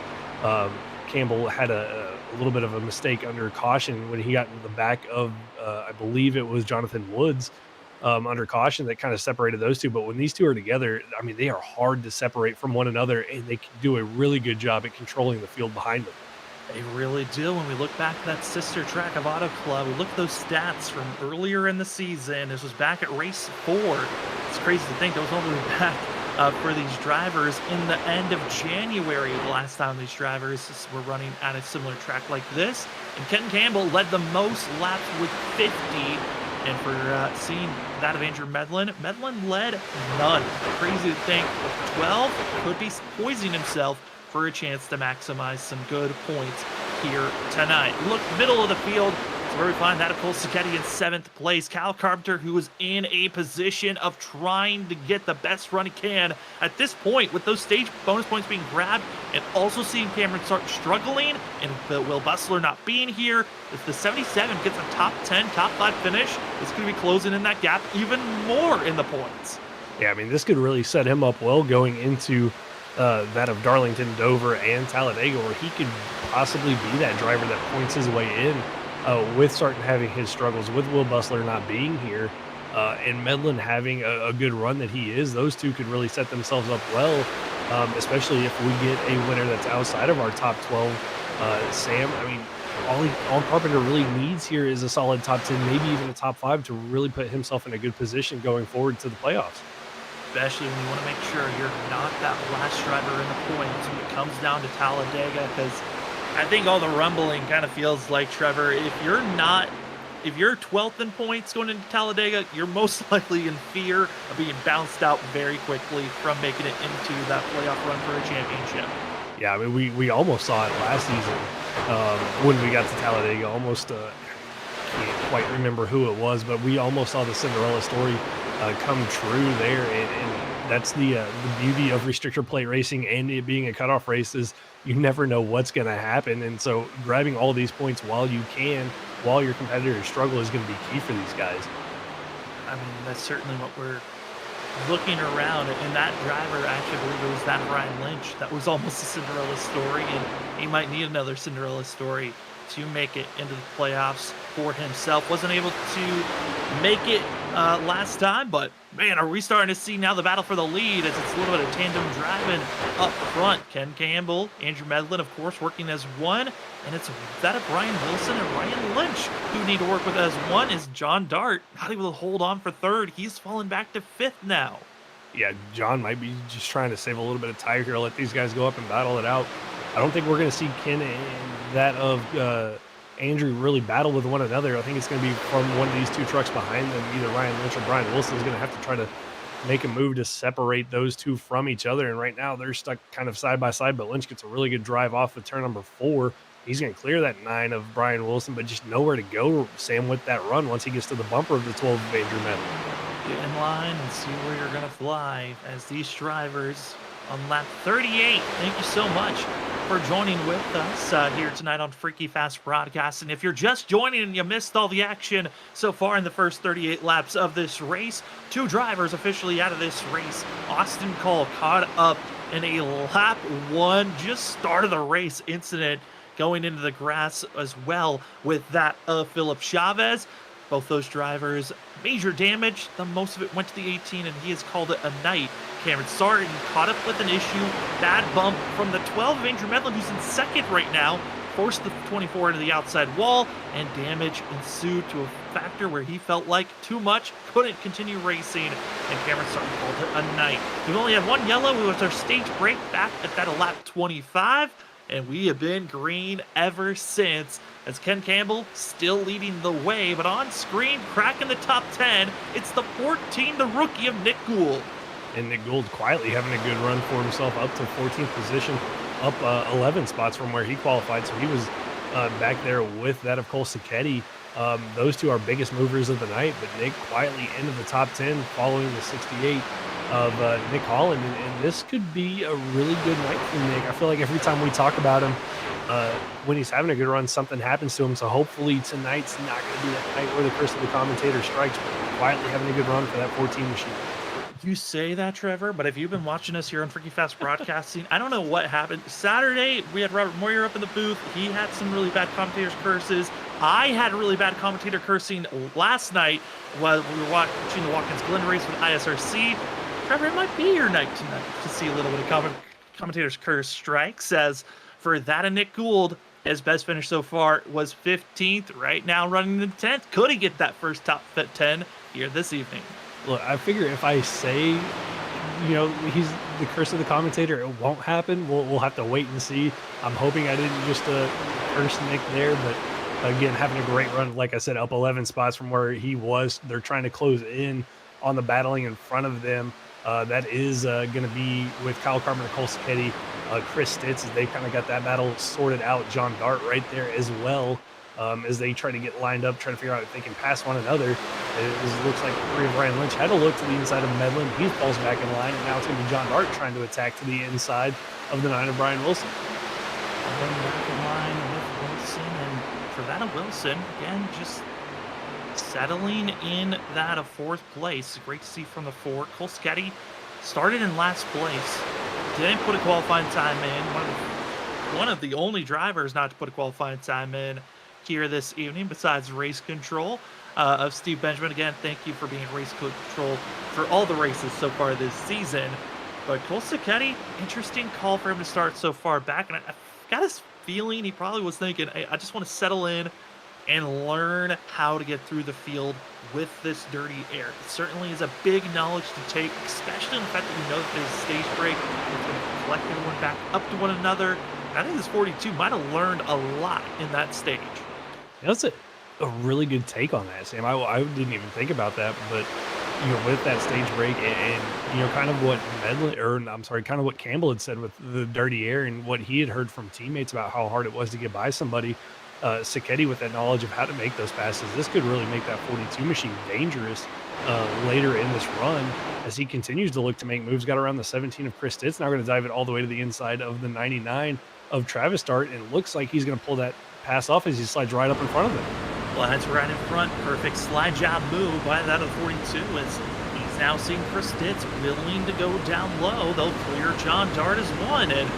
Campbell had a little bit of a mistake under caution when he got in the back of, I believe it was Jonathan Woods, under caution that kind of separated those two. But when these two are together, I mean, they are hard to separate from one another, and they can do a really good job at controlling the field behind them. They really do. When we look back at that sister track of Auto Club, we look at those stats from earlier in the season. This was back at race 4. It's crazy to think that was only back for these drivers in the end of January. The last time these drivers were running at a similar track like this. And Ken Campbell led the most laps with 50. And for seeing that of Andrew Medlin, Medlin led none. Crazy to think 12 could be poisoning himself for a chance to maximize some good points here tonight. Look, middle of the field is where we find that of Cole Sacchetti in 7th place. Kyle Carpenter, who is in a position of trying to get the best run he can. At this point, with those stage bonus points being grabbed and also seeing Cameron start struggling and Will Bustler not being here, if the 77 gets a top 10, top 5 finish, it's going to be closing in that gap even more in the points. Yeah, I mean, this could really set him up well going into that of Darlington, Dover, and Talladega, where he could possibly be that driver that points his way in with starting having his struggles, with Will Bustler not being here, and Medlin having a good run that he is. Those two could really set themselves up well, especially if we get a winner that's outside of our top 12. Sam, I mean, all Carpenter really needs here is a solid top 10, maybe even a top 5 to really put himself in a good position going forward to the playoffs. Especially when you want to make sure you're not that last driver in the points when it comes down to Talladega, because I think all the rumbling kind of feels like, Trevor, if you're 12th in points going into Talladega, you're most likely in fear of being bounced out very quickly from making it into that playoff run for a championship. Yeah, I mean, we almost saw it last season when we got to Talladega. Almost, can't quite remember who it was, but we almost saw the Cinderella story come true there, and that's the beauty of restrictor plate racing and it being a cutoff race is you never know what's going to happen. And so grabbing all these points while you can, while your competitors struggle, is going to be key for these guys. I mean, that's certainly what we're looking around, and that driver, actually, I believe it was that Brian Lynch, that was almost a Cinderella story, and he might need another Cinderella story to make it into the playoffs for himself. Wasn't able to make it last time, but man, are we starting to see now the battle for the lead as it's a little bit of tandem driving up front. Ken Campbell, Andrew Medlin, of course, working as one, and it's that of Brian Wilson and Ryan Lynch who need to work with as one. Is John Dart not able to hold on for 3rd? He's fallen back to 5th now. Yeah, John might be just trying to save a little bit of tire here, let these guys go up and battle it out. I don't think we're going to see Ken and that of Andrew really battle with one another. I think it's going to be from one of these two trucks behind them. Either Ryan Lynch or Brian Wilson is going to have to try to make a move to separate those two from each other. And right now they're stuck kind of side by side, but Lynch gets a really good drive off of turn number 4. He's going to clear that 9 of Brian Wilson, but just nowhere to go, Sam, with that run once he gets to the bumper of the 12 of Andrew Medlin. Get in line and see where you're going to fly as these drivers on lap 38. Thank you so much for joining with us here tonight on Freaky Fast Broadcast. And if you're just joining and you missed all the action so far in the first 38 laps of this race, 2 drivers officially out of this race. Austin Cole caught up in a lap 1, just start of the race incident going into the grass as well with that of Philip Chavez. Both those drivers, major damage. The most of it went to the 18, and he has called it a night. Cameron Sarton caught up with an issue. Bad bump from the 12 of Andrew Medlin, who's in 2nd right now. forced the 24 into the outside wall, and damage ensued to a factor where he felt like too much, couldn't continue racing, and Cameron Stark called it a night. We've only had one yellow. It was our stage break back at that lap 25, and we have been green ever since, as Ken Campbell still leading the way, but on screen, cracking the top 10, it's the 14, the rookie of Nick Gould. And Nick Gould quietly having a good run for himself up to 14th position, up 11 spots from where he qualified. So he was back there with that of Cole Sacchetti. Those two are biggest movers of the night, but Nick quietly into the top 10 following the 68 of Nick Holland. And this could be a really good night for Nick. I feel like every time we talk about him, when he's having a good run, something happens to him. So hopefully tonight's not going to be that night where the curse of the commentator strikes, but quietly having a good run for that 14 machine. You say that, Trevor, but if you've been watching us here on Freaky Fast Broadcasting, I don't know what happened. Saturday, we had Robert Moyer up in the booth. He had some really bad commentators' curses. I had really bad commentator cursing last night while we were watching the Watkins Glen race with ISRC. Trevor, it might be your night tonight to see a little bit of commentators' curse strikes, as for that of Nick Gould, his best finish so far was 15th, right now running the 10th. Could he get that first top 10 here this evening? Look, I figure if I say, he's the curse of the commentator, it won't happen. We'll have to wait and see. I'm hoping I didn't just curse Nick there, but again, having a great run, like I said, up 11 spots from where he was. They're trying to close in on the battling in front of them. That is going to be with Kyle Carpenter, Cole Sacchetti, Chris Stitz, as they kind of got that battle sorted out. John Dart right there as well. As they try to get lined up, try to figure out if they can pass one another. It looks like the 3 of Ryan Lynch had to look to the inside of Medlin. He falls back in line, and now it's going to be John Dart trying to attack to the inside of the 9 of Brian Wilson. Going back in line with Wilson, and for that of Wilson, again, just settling in that of 4th place. Great to see from the 4. Cole Sacchetti started in last place, didn't put a qualifying time in. One of the only drivers not to put a qualifying time in here this evening, besides race control of Steve Benjamin. Again, thank you for being race control for all the races so far this season. But Cole Sacchetti, interesting call for him to start so far back, and I got this feeling he probably was thinking, hey, I just want to settle in and learn how to get through the field with this dirty air. It certainly is a big knowledge to take, especially in the fact that we know that there's a stage break. It's going to collect everyone back up to one another. And I think this 42 might have learned a lot in that stage. That's a really good take on that, Sam. I didn't even think about that, but with that stage break and kind of what kind of what Campbell had said with the dirty air and what he had heard from teammates about how hard it was to get by somebody. Sacchetti with that knowledge of how to make those passes, this could really make that 42 machine dangerous later in this run as he continues to look to make moves. Got around the 17 of Chris Stitz, now going to dive it all the way to the inside of the 99 of Travis Dart, and it looks like he's going to pull that pass off as he slides right up in front of him. Slides right in front. Perfect slide job move by that of 42 as he's now seeing Chris Stitz willing to go down low. They'll clear John Dart as one. And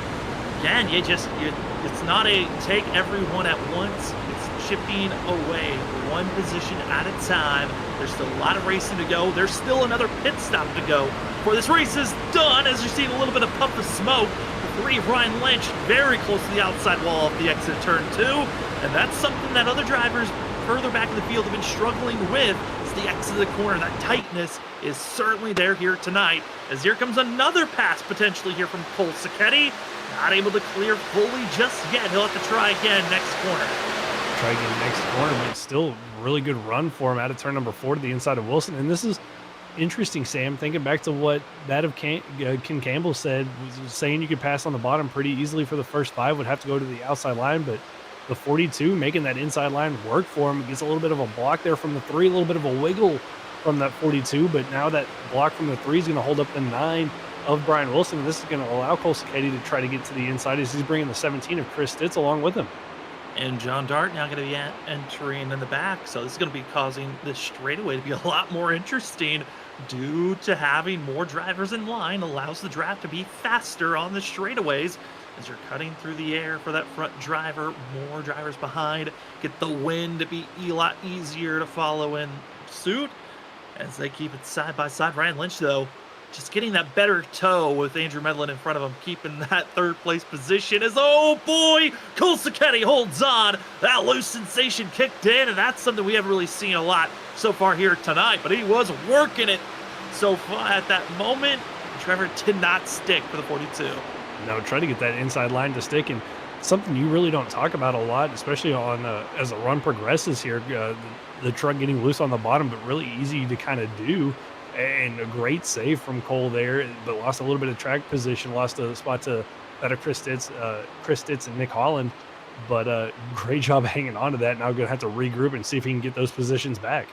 again, it's not a take everyone at once. It's chipping away one position at a time. There's still a lot of racing to go. There's still another pit stop to go before this race is done, as you're seeing a little bit of puff of smoke. The 3 of Ryan Lynch very close to the outside wall of the exit of turn 2. And that's something that other drivers further back in the field have been struggling with. It's the exit of the corner. That tightness is certainly there here tonight, as here comes another pass potentially here from Cole Sacchetti. Not able to clear fully just yet. He'll have to try again next corner. Try again next corner, but still really good run for him out of turn number 4 to the inside of Wilson. And this is interesting, Sam, thinking back to what that of Ken Campbell said, was saying you could pass on the bottom pretty easily for the first 5, would have to go to the outside line, but the 42 making that inside line work for him. Gets a little bit of a block there from the 3, a little bit of a wiggle from that 42, but now that block from the 3 is going to hold up the 9 of Brian Wilson. This is going to allow Cole Sacchetti to try to get to the inside as he's bringing the 17 of Chris Stitz along with him. And John Dart now going to be entering in the back, so this is going to be causing this straightaway to be a lot more interesting due to having more drivers in line. Allows the draft to be faster on the straightaways as you're cutting through the air for that front driver. More drivers behind, get the wind to be a lot easier to follow in suit as they keep it side by side. Ryan Lynch, though, just getting that better toe with Andrew Medlin in front of him, keeping that third place position as, oh boy, Cole Sacchetti holds on. That loose sensation kicked in, and that's something we haven't really seen a lot so far here tonight, but he was working it so far at that moment. Trevor did not stick for the 42. No, try to get that inside line to stick, and something you really don't talk about a lot, especially on as the run progresses here, the truck getting loose on the bottom, but really easy to kind of do. And a great save from Cole there, but lost a little bit of track position, lost a spot to better Chris Stitz and Nick Holland. But great job hanging on to that. Now going to have to regroup and see if he can get those positions back.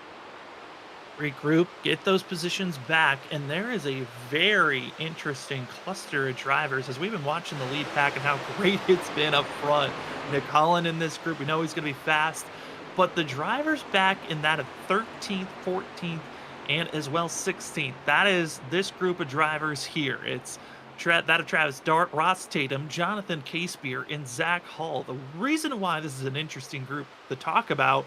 Regroup, get those positions back, and there is a very interesting cluster of drivers as we've been watching the lead pack and how great it's been up front. Nick Holland in this group, we know he's going to be fast, but the drivers back in that of 13th, 14th, and as well 16th. That is this group of drivers here. It's that of Travis Dart, Ross Tatum, Jonathan Casebeer, and Zach Hall. The reason why this is an interesting group to talk about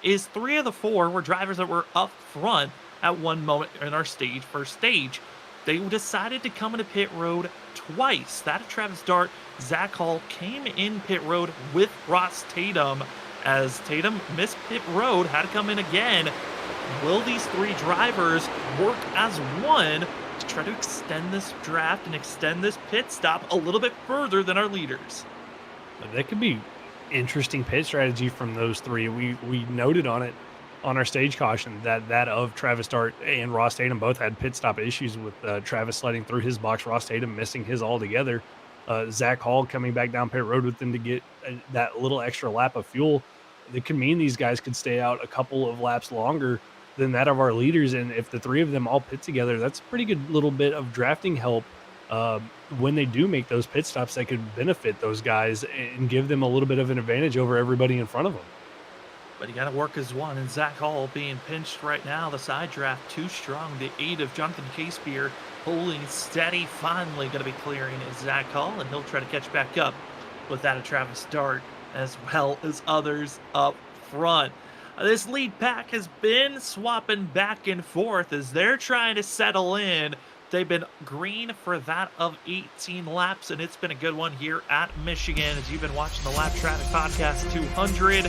is 3 of the 4 were drivers that were up front at one moment in our first stage. They decided to come into pit road twice. That of Travis Dart, Zach Hall came in pit road with Ross Tatum. As Tatum missed pit road, had to come in again. Will these 3 drivers work as one to try to extend this draft and extend this pit stop a little bit further than our leaders? That could be interesting pit strategy from those 3. We noted on it on our stage caution that of Travis Dart and Ross Tatum both had pit stop issues with Travis sliding through his box, Ross Tatum missing his altogether. Zach Hall coming back down pit road with them to get that little extra lap of fuel. That could mean these guys could stay out a couple of laps longer than that of our leaders. And if the 3 of them all pit together, that's a pretty good little bit of drafting help when they do make those pit stops that could benefit those guys and give them a little bit of an advantage over everybody in front of them. But you got to work as one, and Zach Hall being pinched right now. The side draft too strong. The aid of Jonathan Casebeer holding steady. Finally going to be clearing is Zach Hall, and he'll try to catch back up with that of Travis Dart as well as others up front. This lead pack has been swapping back and forth as they're trying to settle in. They've been green for that of 18 laps, and it's been a good one here at Michigan. As you've been watching the Lap Traffic Podcast 200,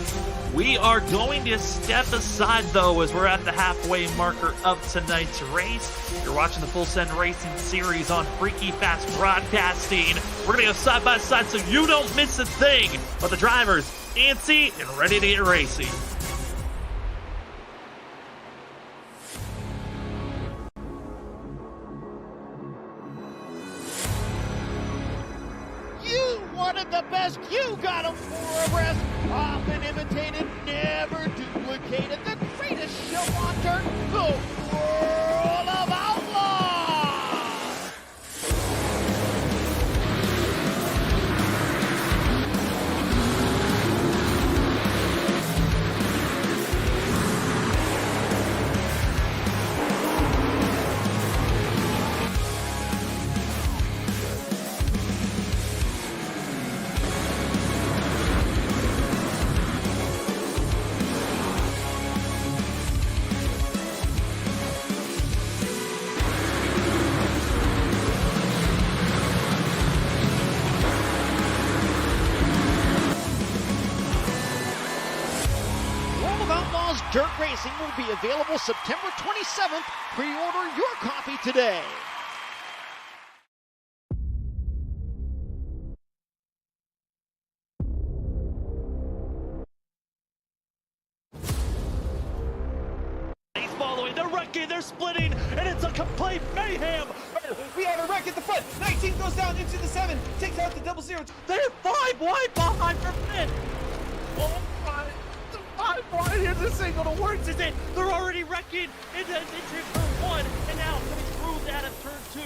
we are going to step aside, though, as we're at the halfway marker of tonight's race. You're watching the Full Send Racing Series on Freaky Fast Broadcasting. We're going to go side by side so you don't miss a thing. But the drivers, antsy and ready to get racing. The best, you got him for a rest. Often imitated, never duplicated. The greatest show on dirt, the World of Outlaws. Dirt Racing will be available September 27th. Pre-order your copy today. He's following, they're wrecking, they're splitting, and it's a complete mayhem. We have a wreck at the front. 19 goes down into the 7, takes out the double zero. They're 5 wide behind for pit. Oh my. 5 wide here, this ain't gonna work, is it? They're already wrecking into turn 1, and now coming through that of turn 2.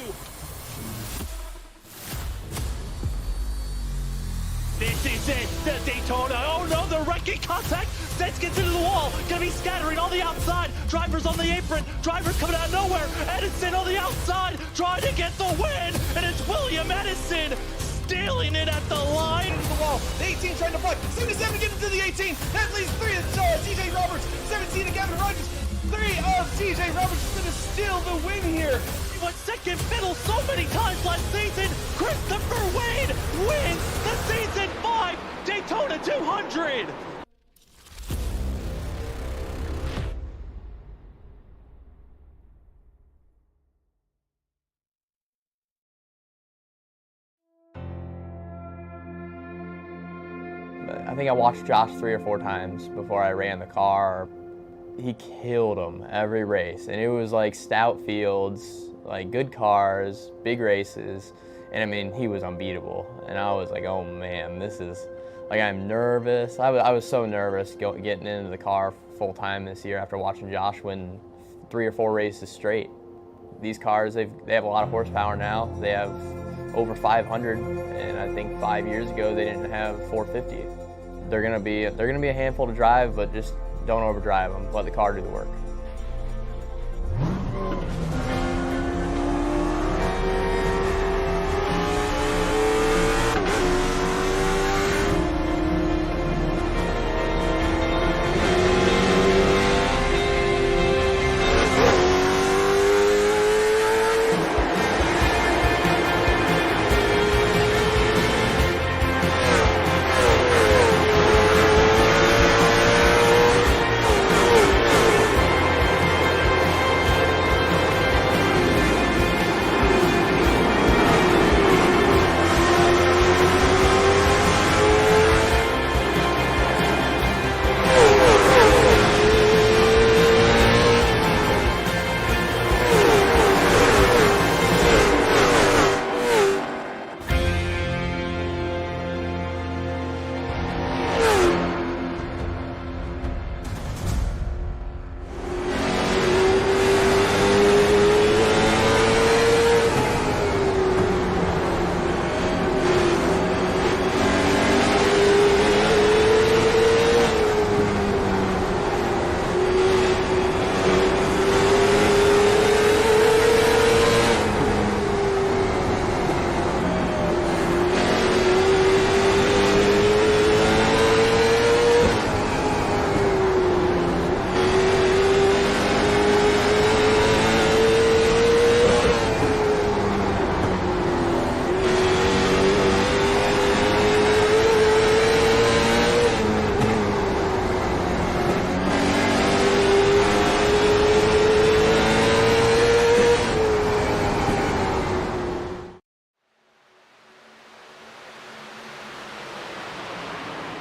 This is it, the Daytona. Oh no, they're wrecking contact. Sets gets into the wall, gonna be scattering on the outside. Drivers on the apron, drivers coming out of nowhere. Edison on the outside, trying to get the win, and it's William Edison stealing it at the line. Into the wall. The 18 trying to block. 77 getting to the 18. That leaves 3 of TJ Roberts. 17 to Gavin Rogers. 3 of TJ Roberts is going to steal the win here. went second fiddle so many times last season. Christopher Wade wins the Season 5 Daytona 200. I think I watched Josh 3 or 4 times before I ran the car. He killed them every race, and it was like stout fields, like good cars, big races, and I mean, he was unbeatable. And I was like, oh man, this is, like, I'm nervous. I was so nervous getting into the car full time this year after watching Josh win 3 or 4 races straight. These cars, they have a lot of horsepower now. They have over 500, and I think 5 years ago they didn't have 450. They're gonna be a handful to drive, but just don't overdrive them. Let the car do the work.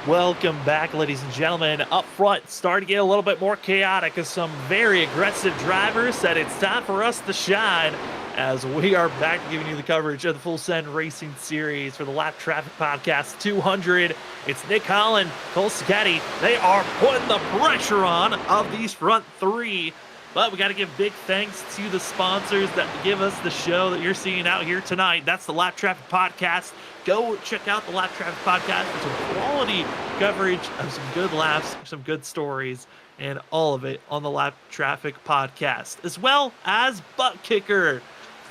Welcome back, ladies and gentlemen. Up front, starting to get a little bit more chaotic as some very aggressive drivers said it's time for us to shine as we are back giving you the coverage of the Full Send Racing Series for the Lap Traffic Podcast 200. It's Nick Holland, Cole Sacchetti. They are putting the pressure on of these front three. But we got to give big thanks to the sponsors that give us the show that you're seeing out here tonight. That's the Lap Traffic Podcast. Go check out the Lap Traffic Podcast for some quality coverage of some good laps, some good stories, and all of it on the Lap Traffic Podcast, as well as ButtKicker.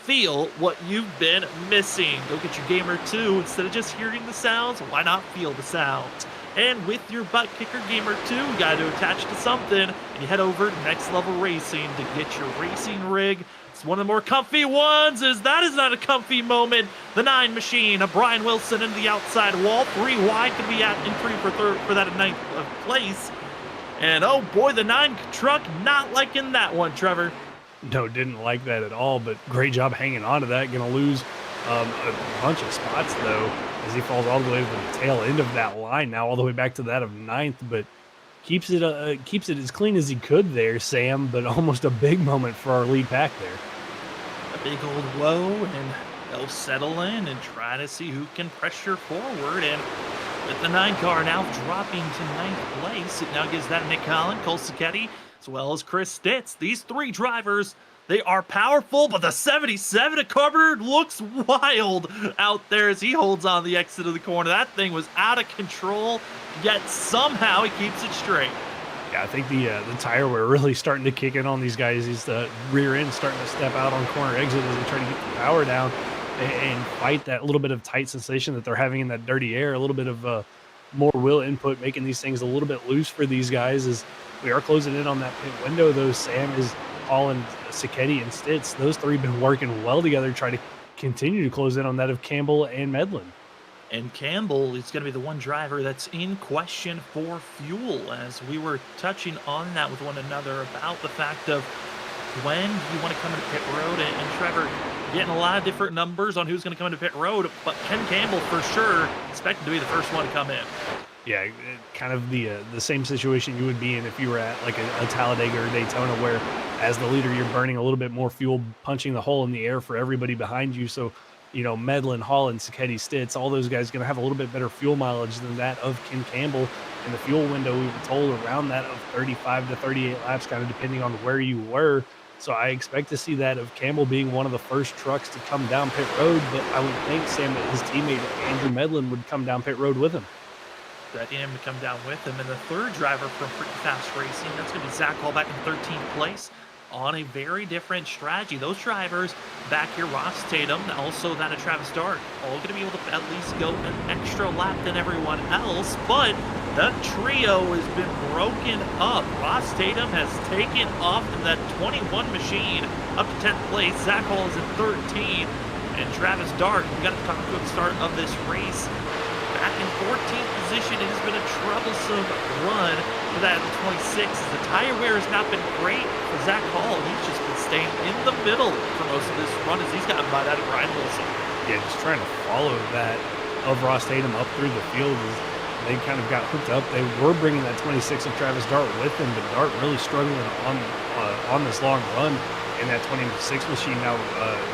Feel what you've been missing. Go get your Gamer 2 instead of just hearing the sounds. Why not feel the sounds? And with your ButtKicker Gamer 2, you got to attach to something, and you head over to Next Level Racing to get your racing rig. It's one of the more comfy ones, as that is not a comfy moment. The 9 machine of Brian Wilson into the outside wall. 3 wide could be at entry for that 9th place. And oh boy, the 9 truck not liking that one, Trevor. No, didn't like that at all, but great job hanging on to that. Going to lose a bunch of spots, though, as he falls all the way to the tail end of that line now, all the way back to that of 9th, but keeps it as clean as he could there, Sam, but almost a big moment for our lead pack there. A big old whoa, and they'll settle in and try to see who can pressure forward, and with the 9 car now dropping to 9th place, it now gives that Nick Holland, Cole Sacchetti, as well as Chris Stitz. These 3 drivers, they are powerful, but the 77 of Carpenter looks wild out there as he holds on the exit of the corner. That thing was out of control, yet somehow he keeps it straight. Yeah, I think the tire wear really starting to kick in on these guys. He's the rear end starting to step out on corner exit as they try to get the power down and fight that little bit of tight sensation that they're having in that dirty air. A little bit of more wheel input, making these things a little bit loose for these guys as we are closing in on that pit window, though. Sam is Holland, Sacchetti, and Stitz, those three have been working well together to try to continue to close in on that of Campbell and Medlin. And Campbell is going to be the one driver that's in question for fuel, as we were touching on that with one another about the fact of when you want to come into pit road. And Trevor getting a lot of different numbers on who's going to come into pit road, but Ken Campbell for sure expected to be the first one to come in. Yeah, kind of the same situation you would be in if you were at like a Talladega or Daytona, where as the leader you're burning a little bit more fuel, punching the hole in the air for everybody behind you. So, you know, Medlin, Holland, Sacchetti, Stitz, all those guys going to have a little bit better fuel mileage than that of Ken Campbell. And the fuel window, we were told, around that of 35 to 38 laps, kind of depending on where you were. So I expect to see that of Campbell being one of the first trucks to come down pit road, but I would think, Sam, that his teammate Andrew Medlin would come down pit road with him. Expecting him to come down with him. And the third driver from Pretty Fast Racing, that's going to be Zach Hall back in 13th place on a very different strategy. Those drivers back here, Ross Tatum, also that of Travis Dart, all going to be able to at least go an extra lap than everyone else, but that trio has been broken up. Ross Tatum has taken off in that 21 machine up to 10th place. Zach Hall is in 13th, and Travis Dart, we got to talk to at the start of this race, back in 14th position. It has been a troublesome run for that 26. The tire wear has not been great for Zach Hall. He's just been staying in the middle for most of this run as he's gotten by that of Ryan Wilson. Yeah, just trying to follow that of Ross Tatum up through the field. They kind of got hooked up. They were bringing that 26 of Travis Dart with them, but Dart really struggling on this long run in that 26 machine. Now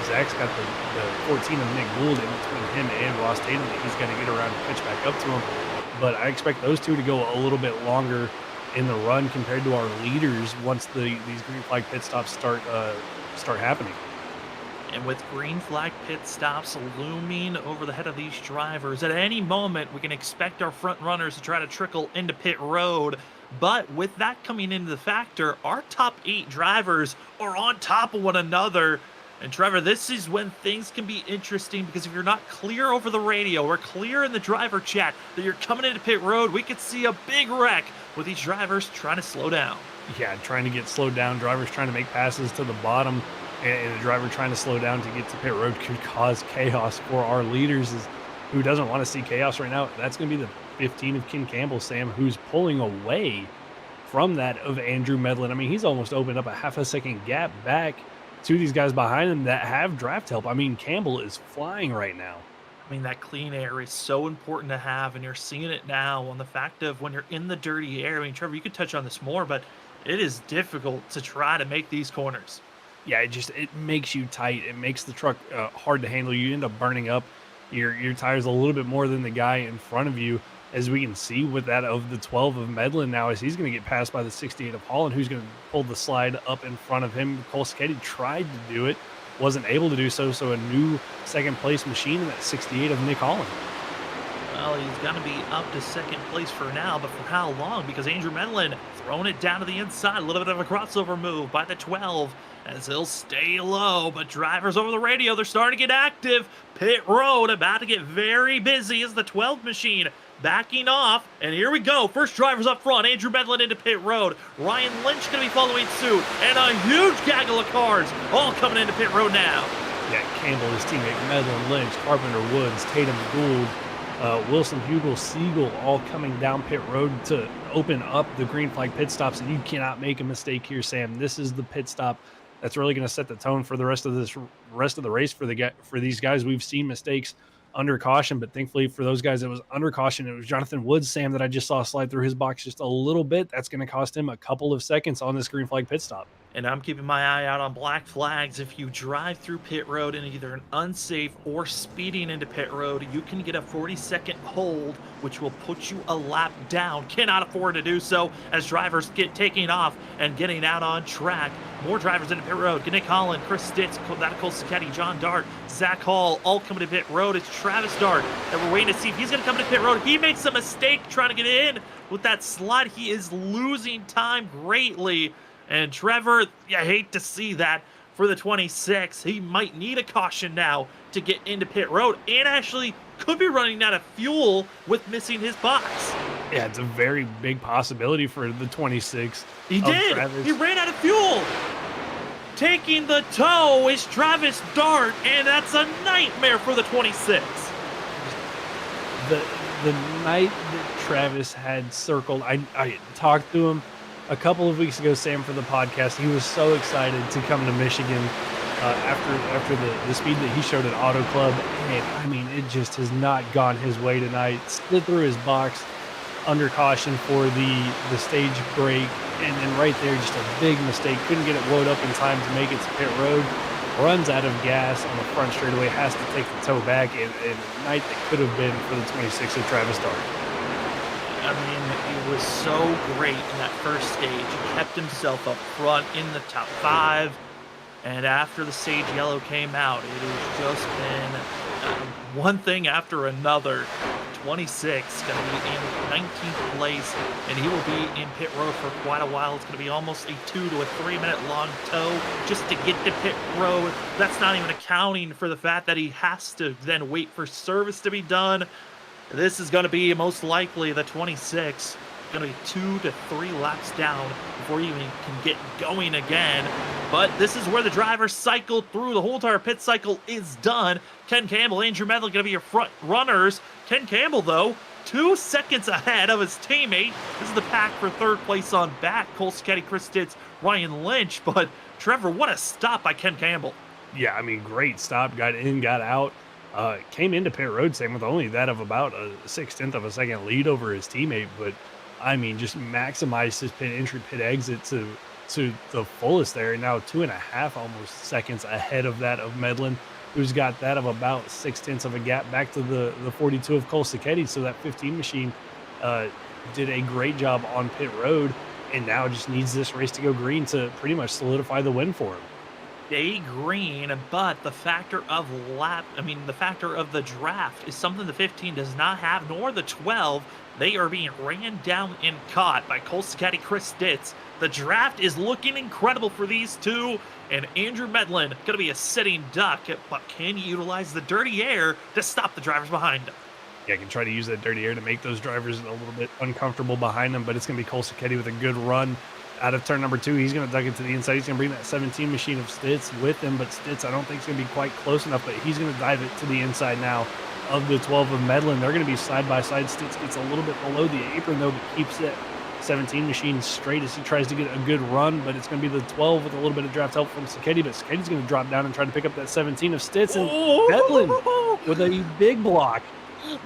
Zach's got the 14 of Nick Gould in between him and Ross Tatum that he's got to get around and pitch back up to him. But I expect those two to go a little bit longer in the run compared to our leaders once these green flag pit stops start happening. And with green flag pit stops looming over the head of these drivers, at any moment we can expect our front runners to try to trickle into pit road. But with that coming into the factor, our top 8 drivers are on top of one another. And Trevor, this is when things can be interesting, because if you're not clear over the radio or clear in the driver chat that you're coming into pit road, we could see a big wreck with these drivers trying to slow down. Yeah, trying to get slowed down, drivers trying to make passes to the bottom, and a driver trying to slow down to get to pit road could cause chaos for our leaders. Who doesn't want to see chaos right now? That's going to be the 15 of Ken Campbell, Sam, who's pulling away from that of Andrew Medlin. I mean, he's almost opened up a half a second gap back to these guys behind him that have draft help. I mean, Campbell is flying right now. I mean, that clean air is so important to have, and you're seeing it now on the fact of when you're in the dirty air. I mean, Trevor, you could touch on this more, but it is difficult to try to make these corners. Yeah, it makes you tight. It makes the truck hard to handle. You end up burning up your tires a little bit more than the guy in front of you, as we can see with that of the 12 of Medlin now, as he's going to get passed by the 68 of Holland, who's going to pull the slide up in front of him. Cole Sacchetti tried to do it, wasn't able to do so, so a new second place machine in that 68 of Nick Holland. Well, he's going to be up to second place for now, but for how long? Because Andrew Medlin throwing it down to the inside, a little bit of a crossover move by the 12 as he'll stay low, but drivers over the radio, they're starting to get active. Pit road about to get very busy as the 12 machine backing off, and here we go. First drivers up front, Andrew Medlin into pit road. Ryan Lynch going to be following suit, and a huge gaggle of cars all coming into pit road now. Yeah, Campbell, his teammate Medlin, Lynch, Carpenter, Woods, Tatum, Gould, Wilson, Hugel, Siegel, all coming down pit road to open up the green flag pit stops, and you cannot make a mistake here, Sam. This is the pit stop that's really going to set the tone for the rest of the race for these guys. We've seen mistakes under caution, but thankfully for those guys that was under caution, it was Jonathan Woods, Sam, that I just saw slide through his box just a little bit. That's going to cost him a couple of seconds on this green flag pit stop. And I'm keeping my eye out on black flags. If you drive through pit road in either an unsafe or speeding into pit road, you can get a 40-second hold, which will put you a lap down. Cannot afford to do so as drivers get taking off and getting out on track. More drivers into pit road. Nick Holland, Chris Stitz, Cole Sacchetti, John Dart, Zach Hall, all coming to pit road. It's Travis Dart that we're waiting to see if he's going to come to pit road. He makes a mistake trying to get in with that slide. He is losing time greatly. And Trevor, you hate to see that for the 26. He might need a caution now to get into pit road, and actually could be running out of fuel with missing his box. Yeah, it's a very big possibility for the 26. He did. Travis. He ran out of fuel. taking the toe is Travis Dart, and that's a nightmare for the 26. The night that Travis had circled, I talked to him a couple of weeks ago, Sam, for the podcast. He was so excited to come to Michigan after the speed that he showed at Auto Club. And I mean, it just has not gone his way tonight. Slid through his box under caution for the stage break, and then right there, just a big mistake. Couldn't get it loaded up in time to make it to pit road. Runs out of gas on the front straightaway, has to take the toe back, and a night that could have been for the 26 of Travis Dart. I mean, it was so great in that first stage. He kept himself up front in the top 5, and after the stage yellow came out, it has just been one thing after another. 26 going to be in 19th place, and he will be in pit road for quite a while. It's going to be almost a 2 to 3 minute long tow just to get to pit road. That's not even accounting for the fact that he has to then wait for service to be done. This is going to be most likely the 26. Going to be 2 to 3 laps down before you even can get going again. But this is where the drivers cycled through. The whole entire pit cycle is done. Ken Campbell, Andrew Medlin going to be your front runners. Ken Campbell, though, 2 seconds ahead of his teammate. This is the pack for third place on back. Cole Sketti, Chris Stitz, Ryan Lynch. But, Trevor, what a stop by Ken Campbell. Yeah, I mean, great stop. Got in, got out. Came into pit road, Sam, with only that of about a 0.6 of a second lead over his teammate. But, I mean, just maximized his pit entry, pit exit to the fullest there. And now 2.5 almost seconds ahead of that of Medlin, who's got that of about 0.6 of a gap back to the 42 of Cole Siketti. So that 15 machine did a great job on pit road, and now just needs this race to go green to pretty much solidify the win for him. Stay green, but the factor of the draft is something the 15 does not have, nor the 12. They are being ran down and caught by Cole Siketti, Chris Stitz. The draft is looking incredible for these two, and Andrew Medlin going to be a sitting duck, but can utilize the dirty air to stop the drivers behind him. Yeah, can try to use that dirty air to make those drivers a little bit uncomfortable behind him, but it's going to be Cole Siketti with a good run out of turn number 2. He's going to duck it to the inside. He's going to bring that 17 machine of Stitz with him, but Stitz I don't think is going to be quite close enough, but he's going to dive it to the inside now of the 12 of Medlin. They're going to be side by side. Stitz gets a little bit below the apron though, but keeps it 17 machine straight as he tries to get a good run, but it's going to be the 12 with a little bit of draft help from Siketti, but Siketti's going to drop down and try to pick up that 17 of Stitz, and Medlin with a big block.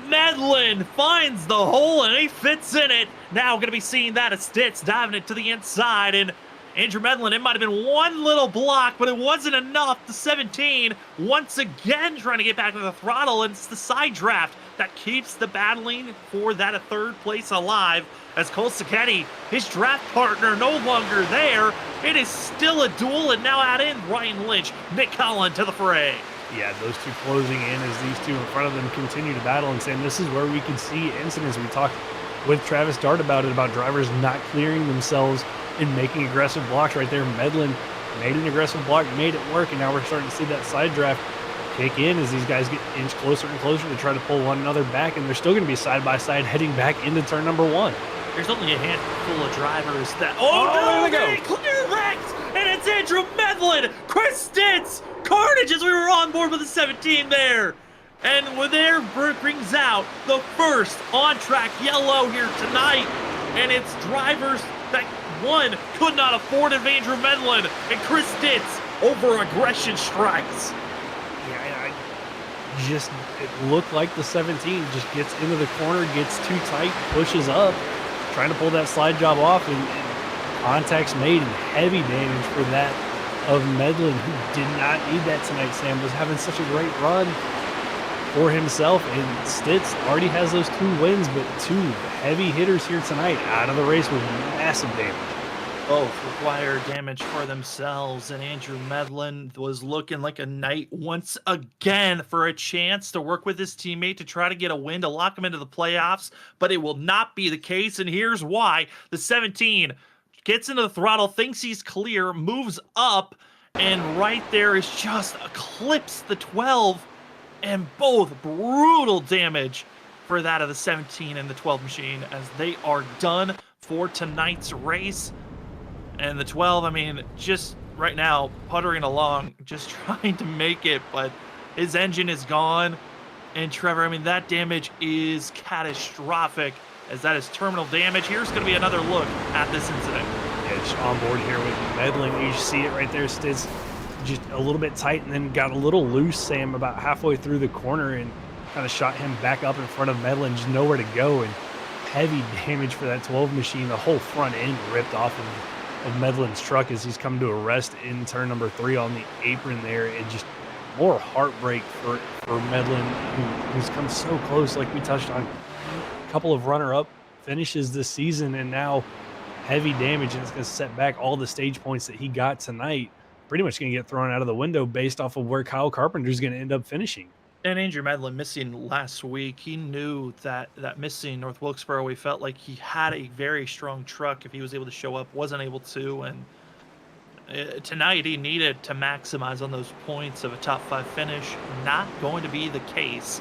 Medlin finds the hole and he fits in it. Now going to be seeing that as Stitz diving it to the inside, and Andrew Medlin, it might have been one little block, but it wasn't enough. The 17 once again trying to get back to the throttle, and it's the side draft that keeps the battling for that third place alive, as Cole Siketti, his draft partner, no longer there. It is still a duel, and now add in Ryan Lynch, Nick Collin to the fray. Yeah, those two closing in as these two in front of them continue to battle, and Sam, this is where we can see incidents. We talked with Travis Dart about it, about drivers not clearing themselves and making aggressive blocks right there. Medlin made an aggressive block, made it work, and now we're starting to see that side draft kick in as these guys get inch closer and closer to try to pull one another back, and they're still going to be side by side heading back into turn number 1. There's only a handful of drivers that... Oh, no! They clear wrecks! And it's Andrew Medlin! Chris Stitz! Carnage as we were on board with the 17 there! And when there brings out the first on-track yellow here tonight, and it's drivers that, one, could not afford it, Andrew Medlin, and Chris Stitz over aggression strikes. Yeah, it looked like the 17 just gets into the corner, gets too tight, pushes up, trying to pull that slide job off, and contacts made and heavy damage for that of Medlin, who did not need that tonight. Sam was having such a great run for himself, and Stitz already has those 2 wins, but 2 heavy hitters here tonight out of the race with massive damage. Both require damage for themselves, and Andrew Medlin was looking like a knight once again for a chance to work with his teammate to try to get a win to lock him into the playoffs, but it will not be the case, and here's why. The 17 gets into the throttle, thinks he's clear, moves up, and right there is just eclipsed the 12, and both brutal damage for that of the 17 and the 12 machine as they are done for tonight's race. And the 12, I mean, just right now puttering along, just trying to make it, but his engine is gone. And Trevor, I mean, that damage is catastrophic, as that is terminal damage. Here's going to be another look at this incident. Yeah, just on board here with Medlin. You see it right there. Stitz just a little bit tight and then got a little loose, Sam, about halfway through the corner and kind of shot him back up in front of Medlin, just nowhere to go. And heavy damage for that 12 machine. The whole front end ripped off of Medlin's truck as he's come to a rest in turn number 3 on the apron there. And just more heartbreak for Medlin, who's come so close, like we touched on. A couple of runner-up finishes this season, and now heavy damage, and it's going to set back all the stage points that he got tonight. Pretty much going to get thrown out of the window based off of where Kyle Carpenter's going to end up finishing. And Andrew Medlin missing last week, he knew that missing North Wilkesboro, he felt like he had a very strong truck if he was able to show up, wasn't able to, and tonight he needed to maximize on those points of a top 5 finish. Not going to be the case,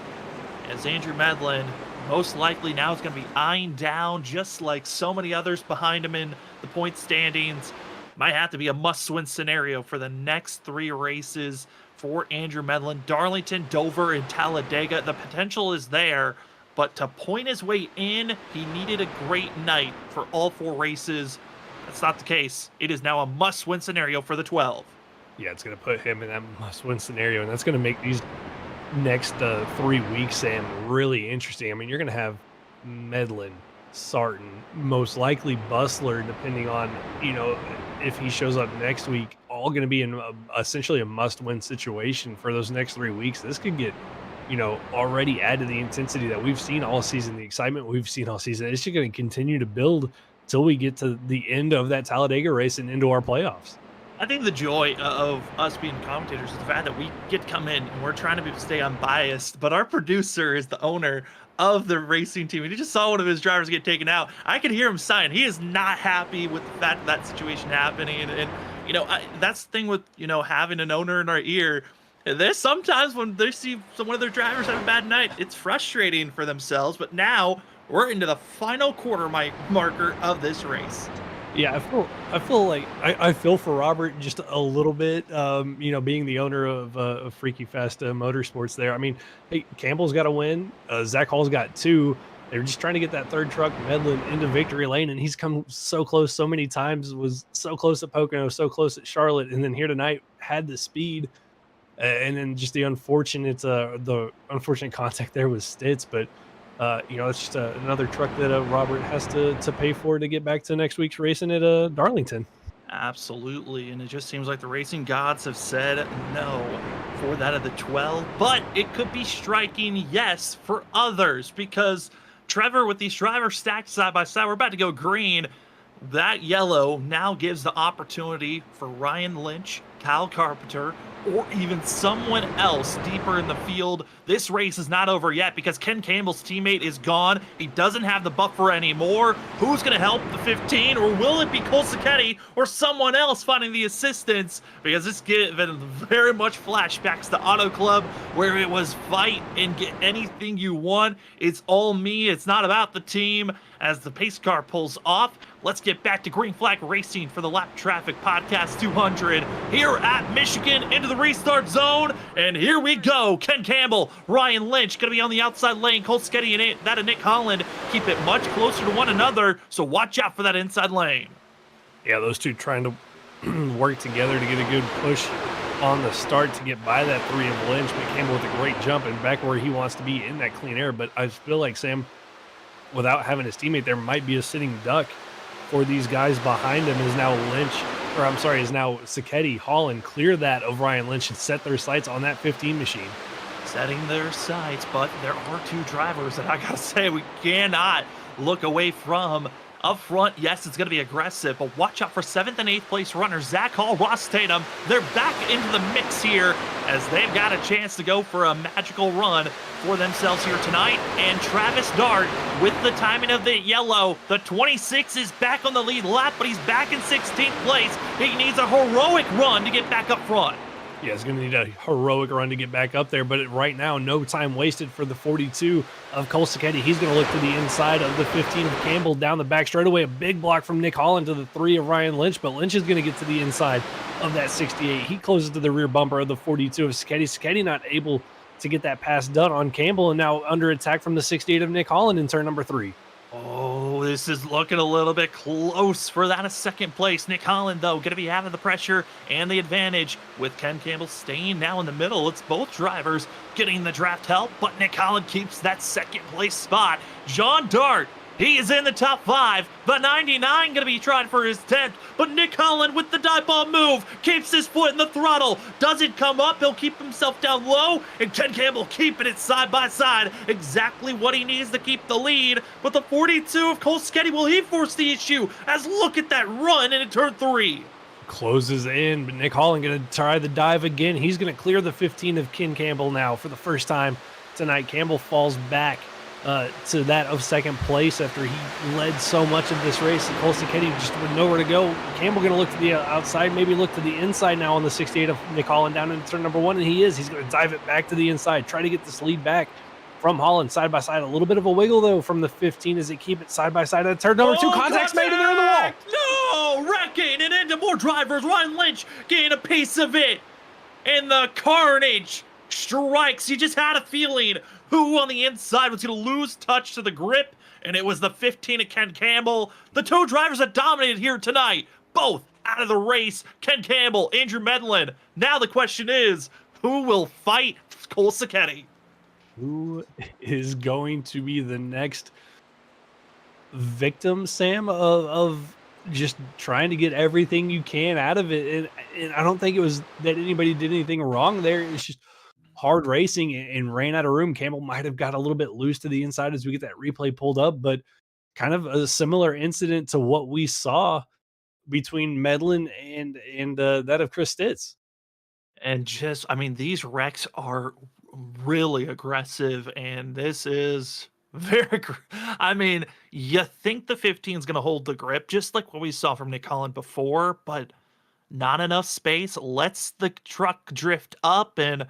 as Andrew Medlin most likely now is going to be eyeing down, just like so many others behind him in the point standings. Might have to be a must-win scenario for the next 3 races for Andrew Medlin. Darlington, Dover, and Talladega. The potential is there, but to point his way in, he needed a great night for all 4 races. That's not the case. It is now a must-win scenario for the 12. Yeah, it's going to put him in that must-win scenario, and that's going to make these next 3 weeks, Sam, really interesting. I mean, you're going to have Medlin, Sarton, most likely Bustler, depending on, if he shows up next week, all going to be in essentially a must-win situation for those next 3 weeks. This could get, already add to the intensity that we've seen all season, the excitement we've seen all season. It's just going to continue to build till we get to the end of that Talladega race and into our playoffs. I think the joy of us being commentators is the fact that we get to come in and we're trying to stay unbiased, but our producer is the owner of the racing team. And he just saw one of his drivers get taken out. I could hear him sighing. He is not happy with the fact that situation happening. And that's the thing with, having an owner in our ear. There's sometimes when they see one of their drivers have a bad night, it's frustrating for themselves. But now we're into the final quarter marker of this race. Yeah, I feel like I feel for Robert just a little bit. Being the owner of Freaky Fast Motorsports there. I mean, hey, Campbell's got to win. Zach Hall's got 2. They're just trying to get that 3rd truck, Medlin, into victory lane, and he's come so close so many times. Was so close at Pocono, so close at Charlotte, and then here tonight had the speed, and then just the unfortunate contact there with Stitz, but. It's just another truck that Robert has to pay for to get back to next week's racing at Darlington. Absolutely, and it just seems like the racing gods have said no for that of the 12, but it could be striking yes for others, because Trevor, with these drivers stacked side by side, we're about to go green. That yellow now gives the opportunity for Ryan Lynch, Kyle Carpenter, or even someone else deeper in the field. This race is not over yet because Ken Campbell's teammate is gone. He doesn't have the buffer anymore. Who's going to help the 15? Or will it be Cole Sacchetti or someone else finding the assistance? Because this given very much flashbacks to Auto Club, where it was fight and get anything you want. It's all me. It's not about the team. As the pace car pulls off, let's get back to Green Flag Racing for the Lap Traffic Podcast 200 here at Michigan into the restart zone. And here we go. Ken Campbell, Ryan Lynch going to be on the outside lane. Cole Sacchetti and Nick Holland keep it much closer to one another. So watch out for that inside lane. Yeah, those two trying to work together to get a good push on the start to get by that 3 of Lynch. But Campbell with a great jump and back where he wants to be in that clean air. But I feel like, Sam, without having his teammate, there might be a sitting duck for these guys behind him. Is now Sacchetti. Holland clear that of Ryan Lynch and set their sights on that 15 machine. Setting their sights, but there are 2 drivers that I gotta say we cannot look away from. Up front, yes, it's going to be aggressive, but watch out for 7th and 8th place runners Zach Hall, Ross Tatum. They're back into the mix here as they've got a chance to go for a magical run for themselves here tonight. And Travis Dart with the timing of the yellow. The 26 is back on the lead lap, but he's back in 16th place. He needs a heroic run to get back up front. Yeah, it's going to need a heroic run to get back up there, but right now, no time wasted for the 42 of Cole Sacchetti. He's going to look to the inside of the 15 of Campbell down the back straightaway. A big block from Nick Holland to the 3 of Ryan Lynch, but Lynch is going to get to the inside of that 68. He closes to the rear bumper of the 42 of Sacchetti. Sacchetti not able to get that pass done on Campbell, and now under attack from the 68 of Nick Holland in turn number 3. Oh, this is looking a little bit close for that second place. Nick Holland, though, going to be having the pressure and the advantage with Ken Campbell staying now in the middle. It's both drivers getting the draft help, but Nick Holland keeps that second place spot. John Dart, he is in the top 5. The 99 going to be trying for his 10th, but Nick Holland with the dive bomb move keeps his foot in the throttle. Doesn't come up. He'll keep himself down low, and Ken Campbell keeping it side by side. Exactly what he needs to keep the lead. But the 42 of Cole Sacchetti, will he force the issue? As look at that run into turn 3. Closes in, but Nick Holland going to try the dive again. He's going to clear the 15 of Ken Campbell now for the first time tonight. Campbell falls back to that of second place after he led so much of this race. And Cole Sacchetti just with nowhere to go. Campbell going to look to the outside, maybe look to the inside now on the 68 of Nick Holland down into turn number 1, and he is. He's going to dive it back to the inside, try to get this lead back from Holland side by side. A little bit of a wiggle, though, from the 15 as they keep it side by side at turn number 2. Contact's made, and they're in the wall. No! Wrecking and into more drivers. Ryan Lynch getting a piece of it. And the carnage strikes. You just had a feeling who on the inside was going to lose touch to the grip, and it was the 15 of Ken Campbell. The 2 drivers that dominated here tonight, both out of the race. Ken Campbell, Andrew Medlin. Now the question is, who will fight Cole Sacchetti? Who is going to be the next victim, Sam, of just trying to get everything you can out of it? And I don't think it was that anybody did anything wrong there. It's just hard racing and ran out of room. Campbell might have got a little bit loose to the inside as we get that replay pulled up, but kind of a similar incident to what we saw between Medlin and that of Chris Stitz. And just, I mean, these wrecks are really aggressive, and this is very, I mean, you think the 15 is going to hold the grip, just like what we saw from Nick Holland before, but not enough space. Lets the truck drift up and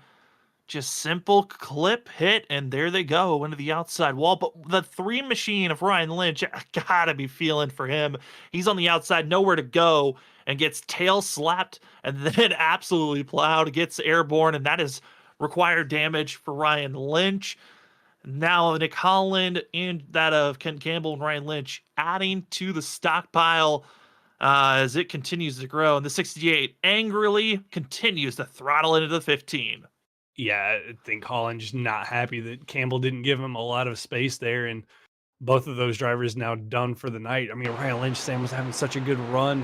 just simple clip hit, and there they go into the outside wall. But the 3 machine of Ryan Lynch, I gotta be feeling for him. He's on the outside, nowhere to go, and gets tail slapped and then absolutely plowed, gets airborne, and that is required damage for Ryan Lynch. Now Nick Holland and that of Ken Campbell and Ryan Lynch adding to the stockpile as it continues to grow. And the 68 angrily continues to throttle into the 15. Yeah, I think Holland just not happy that Campbell didn't give him a lot of space there, and both of those drivers now done for the night. I mean, Ryan Lynch, Sam, was having such a good run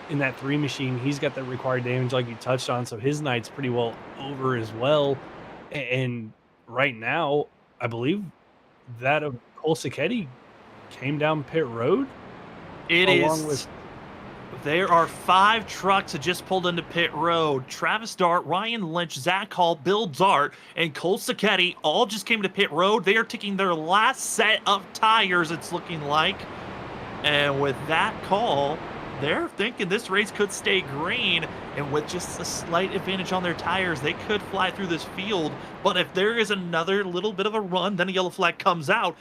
in that 3 machine. He's got that required damage like you touched on, so his night's pretty well over as well. And right now, I believe that of Cole Sacchetti came down pit road. There are 5 trucks that just pulled into pit road. Travis Dart, Ryan Lynch, Zach Hall, Bill Dart, and Cole Sacchetti all just came to pit road. They are taking their last set of tires, it's looking like. And with that call, they're thinking this race could stay green. And with just a slight advantage on their tires, they could fly through this field. But if there is another little bit of a run, then a yellow flag comes out,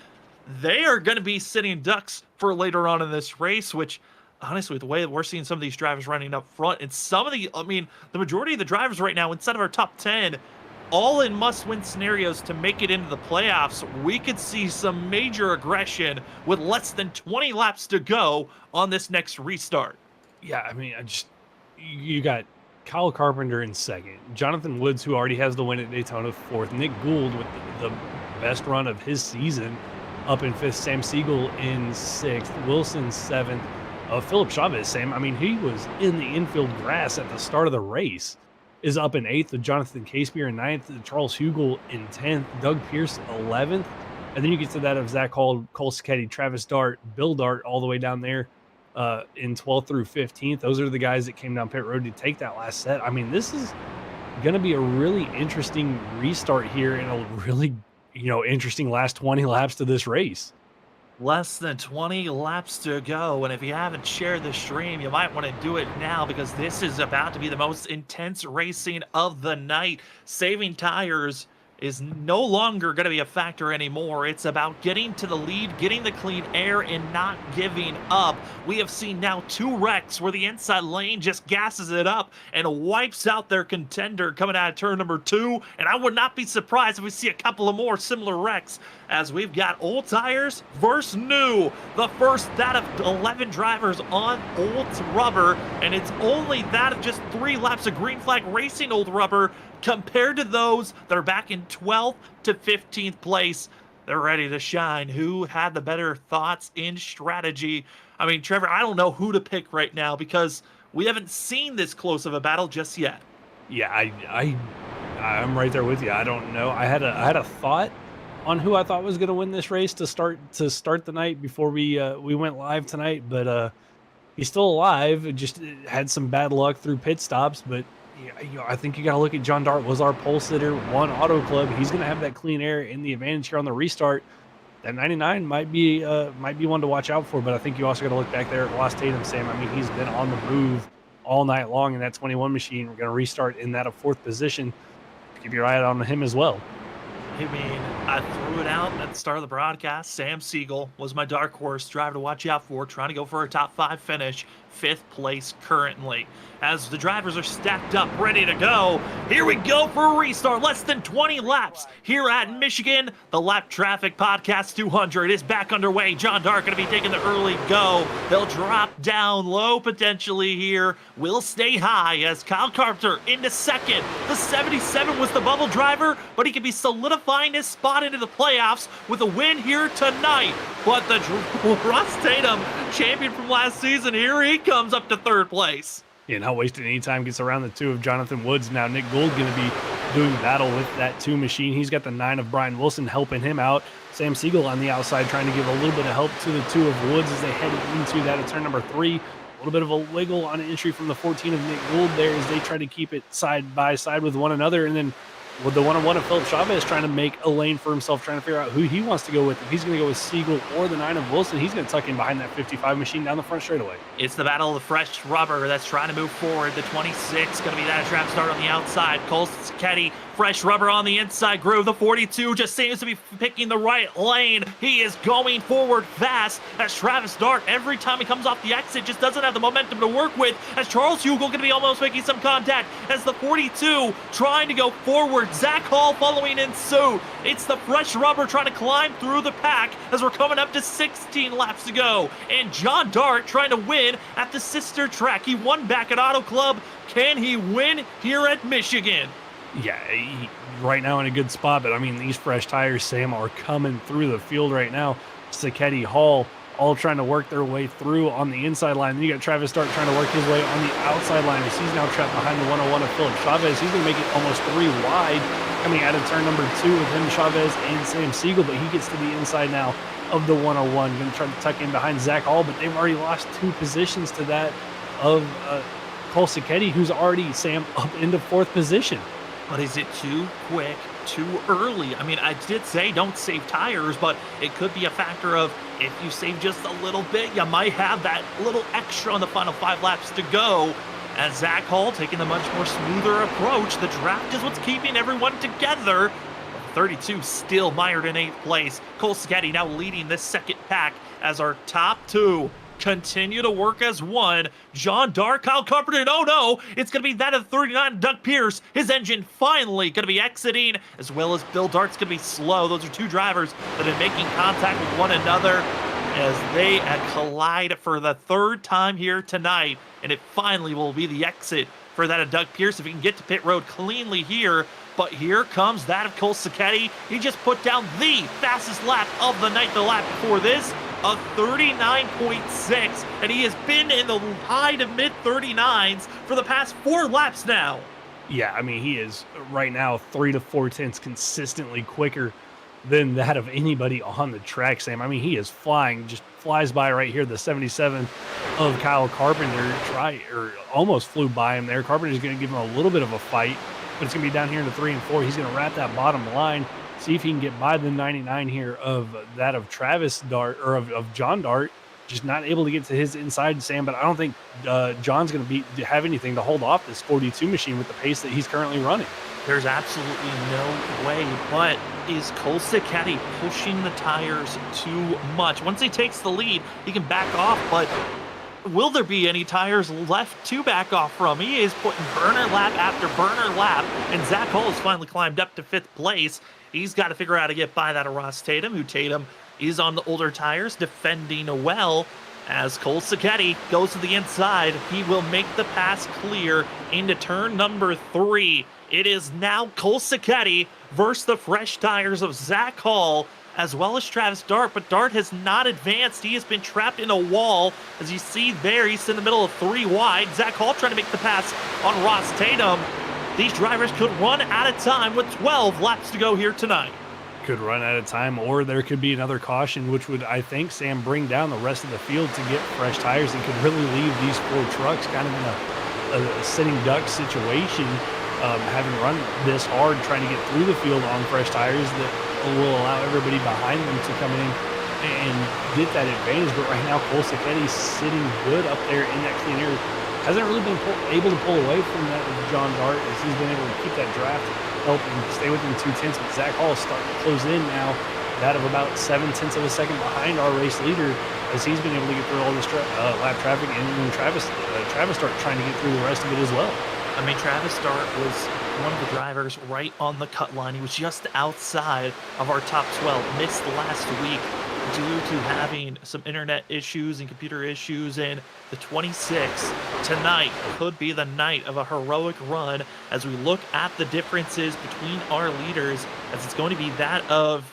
they are going to be sitting ducks for later on in this race, which honestly, the way that we're seeing some of these drivers running up front, and some of the, I mean, the majority of the drivers right now inside of our top 10, all in must-win scenarios to make it into the playoffs, we could see some major aggression with less than 20 laps to go on this next restart. Yeah, I mean, you got Kyle Carpenter in second, Jonathan Woods, who already has the win at Daytona, fourth, Nick Gould with the best run of his season up in fifth, Sam Siegel in sixth, Wilson seventh, Philip Chavez, Sam, I mean, he was in the infield grass at the start of the race, is up in 8th with Jonathan Casebeer in 9th, Charles Hugel in 10th, Doug Pierce 11th, and then you get to that of Zach Hall, Cole Sacchetti, Travis Dart, Bill Dart all the way down there in 12th through 15th. Those are the guys that came down pit road to take that last set. I mean, this is going to be a really interesting restart here and a really, interesting last 20 laps to this race. Less than 20 laps to go, and if you haven't shared the stream, you might want to do it now because this is about to be the most intense racing of the night. Saving tires is no longer going to be a factor anymore. It's about getting to the lead, getting the clean air, and not giving up. We have seen now 2 wrecks where the inside lane just gasses it up and wipes out their contender coming out of turn number 2, and I would not be surprised if we see a couple of more similar wrecks as we've got old tires versus new. The first that of 11 drivers on old rubber, and it's only that of just 3 laps of green flag racing old rubber compared to those that are back in 12th to 15th place. They're ready to shine. Who had the better thoughts in strategy? I mean, Trevor, I don't know who to pick right now because we haven't seen this close of a battle just yet. Yeah, I'm right there with you. I don't know. I had a thought on who I thought was going to win this race to start the night before we went live tonight, but he's still alive. It just had some bad luck through pit stops, but I think you got to look at John Dart was our pole sitter, won Auto Club. He's going to have that clean air and the advantage here on the restart. That 99 might be one to watch out for, but I think you also got to look back there at Ross Tatum, Sam. I mean, he's been on the move all night long in that 21 machine. We're going to restart in that 4th position. Keep your eye on him as well. I mean, I threw it out at the start of the broadcast. Sam Siegel was my dark horse driver to watch out for, trying to go for a top 5 finish, 5th place currently. As the drivers are stacked up, ready to go, here we go for a restart. Less than 20 laps here at Michigan. The Lap Traffic Podcast 200 is back underway. John Dart going to be taking the early go. They'll drop down low potentially here. Will stay high as Kyle Carpenter into 2nd. The 77 was the bubble driver, but he could be solidifying his spot into the playoffs with a win here tonight. But the Ross Tatum, champion from last season, here he comes up to 3rd place. Yeah, not wasting any time. Gets around the 2 of Jonathan Woods. Now Nick Gould going to be doing battle with that 2 machine. He's got the 9 of Brian Wilson helping him out. Sam Siegel on the outside trying to give a little bit of help to the 2 of Woods as they head into that at turn number 3. A little bit of a wiggle on an entry from the 14 of Nick Gould there as they try to keep it side by side with one another. And then with the 1-on-1 of Philip Chavez trying to make a lane for himself, trying to figure out who he wants to go with. If he's going to go with Siegel or the 9 of Wilson, he's going to tuck in behind that 55 machine down the front straightaway. It's the battle of the fresh rubber that's trying to move forward. The 26 going to be that trap start on the outside. Cole Sacchetti, fresh rubber on the inside groove. The 42 just seems to be picking the right lane. He is going forward fast as Travis Dart, every time he comes off the exit, just doesn't have the momentum to work with, as Charles Hugel going to be almost making some contact as the 42 trying to go forward. Zach Hall following in suit. It's the fresh rubber trying to climb through the pack as we're coming up to 16 laps to go. And John Dart trying to win at the sister track. He won back at Auto Club. Can he win here at Michigan? Yeah, right now in a good spot, but I mean, these fresh tires, Sam, are coming through the field right now. Sacchetti, Hall, all trying to work their way through on the inside line. Then you got Travis Dart trying to work his way on the outside line as he's now trapped behind the 101 of Philip Chavez. He's going to make it almost 3 wide coming out of turn number 2 with him, Chavez, and Sam Siegel, but he gets to the inside now of the 101. Going to try to tuck in behind Zach Hall, but they've already lost 2 positions to that of Cole Sacchetti, who's already, Sam, up into 4th position. But is it too quick, too early? I mean, I did say don't save tires, but it could be a factor of if you save just a little bit, you might have that little extra on the final 5 laps to go. As Zach Hall taking the much more smoother approach, the draft is what's keeping everyone together. 32 still mired in 8th place. Cole Sacchetti now leading this 2nd pack as our top 2 continue to work as one. John Dart, Kyle Carpenter, and oh no, it's going to be that of 39, Doug Pierce. His engine finally going to be exiting, as well as Bill Dart's going to be slow. Those are 2 drivers that are making contact with one another as they collide for the 3rd time here tonight, and it finally will be the exit for that of Doug Pierce if he can get to pit road cleanly here. But here comes that of Cole Sacchetti. He just put down the fastest lap of the night, the lap before this, of 39.6, and he has been in the high to mid 39s for the past 4 laps now. Yeah, I mean, he is right now 3 to 4 tenths consistently quicker than that of anybody on the track, Sam. I mean, he is flying, just flies by right here. The 77 of Kyle Carpenter almost flew by him there. Carpenter's going to give him a little bit of a fight, but it's going to be down here in the 3 and 4. He's going to wrap that bottom line. see if he can get by the 99 here of that of Travis Dart, or of John Dart. Just not able to get to his inside, Sam, but I don't think John's going to have anything to hold off this 42 machine with the pace that he's currently running. There's absolutely no way, but is Cole Sacchetti pushing the tires too much? Once he takes the lead, he can back off, but will there be any tires left to back off from? He is putting burner lap after burner lap, and Zach Hall has finally climbed up to 5th place. He's got to figure out how to get by that of Ross Tatum, who Tatum is on the older tires, defending well. As Cole Sacchetti goes to the inside, he will make the pass clear into turn number 3. It is now Cole Sacchetti versus the fresh tires of Zach Hall, as well as Travis Dart, but Dart has not advanced. He has been trapped in a wall. As you see there, he's in the middle of 3 wide. Zach Hall trying to make the pass on Ross Tatum. These drivers could run out of time with 12 laps to go here tonight. Could run out of time, or there could be another caution, which would, I think, Sam, bring down the rest of the field to get fresh tires and could really leave these 4 trucks kind of in a sitting duck situation, having run this hard trying to get through the field on fresh tires that will allow everybody behind them to come in and get that advantage. But right now, Cole Sacchetti's sitting good up there in that clean air. Hasn't really been able to pull away from that with John Dart, as he's been able to keep that draft help and stay within 2/10. But Zach Hall is starting to close in now, that of about 7/10 of a second behind our race leader, as he's been able to get through all this lap traffic, and then Travis Dart trying to get through the rest of it as well. I mean, Travis Dart was one of the drivers right on the cut line. He was just outside of our top 12, missed last week due to having some internet issues and computer issues, and the 26 tonight could be the night of a heroic run as we look at the differences between our leaders, as it's going to be that of,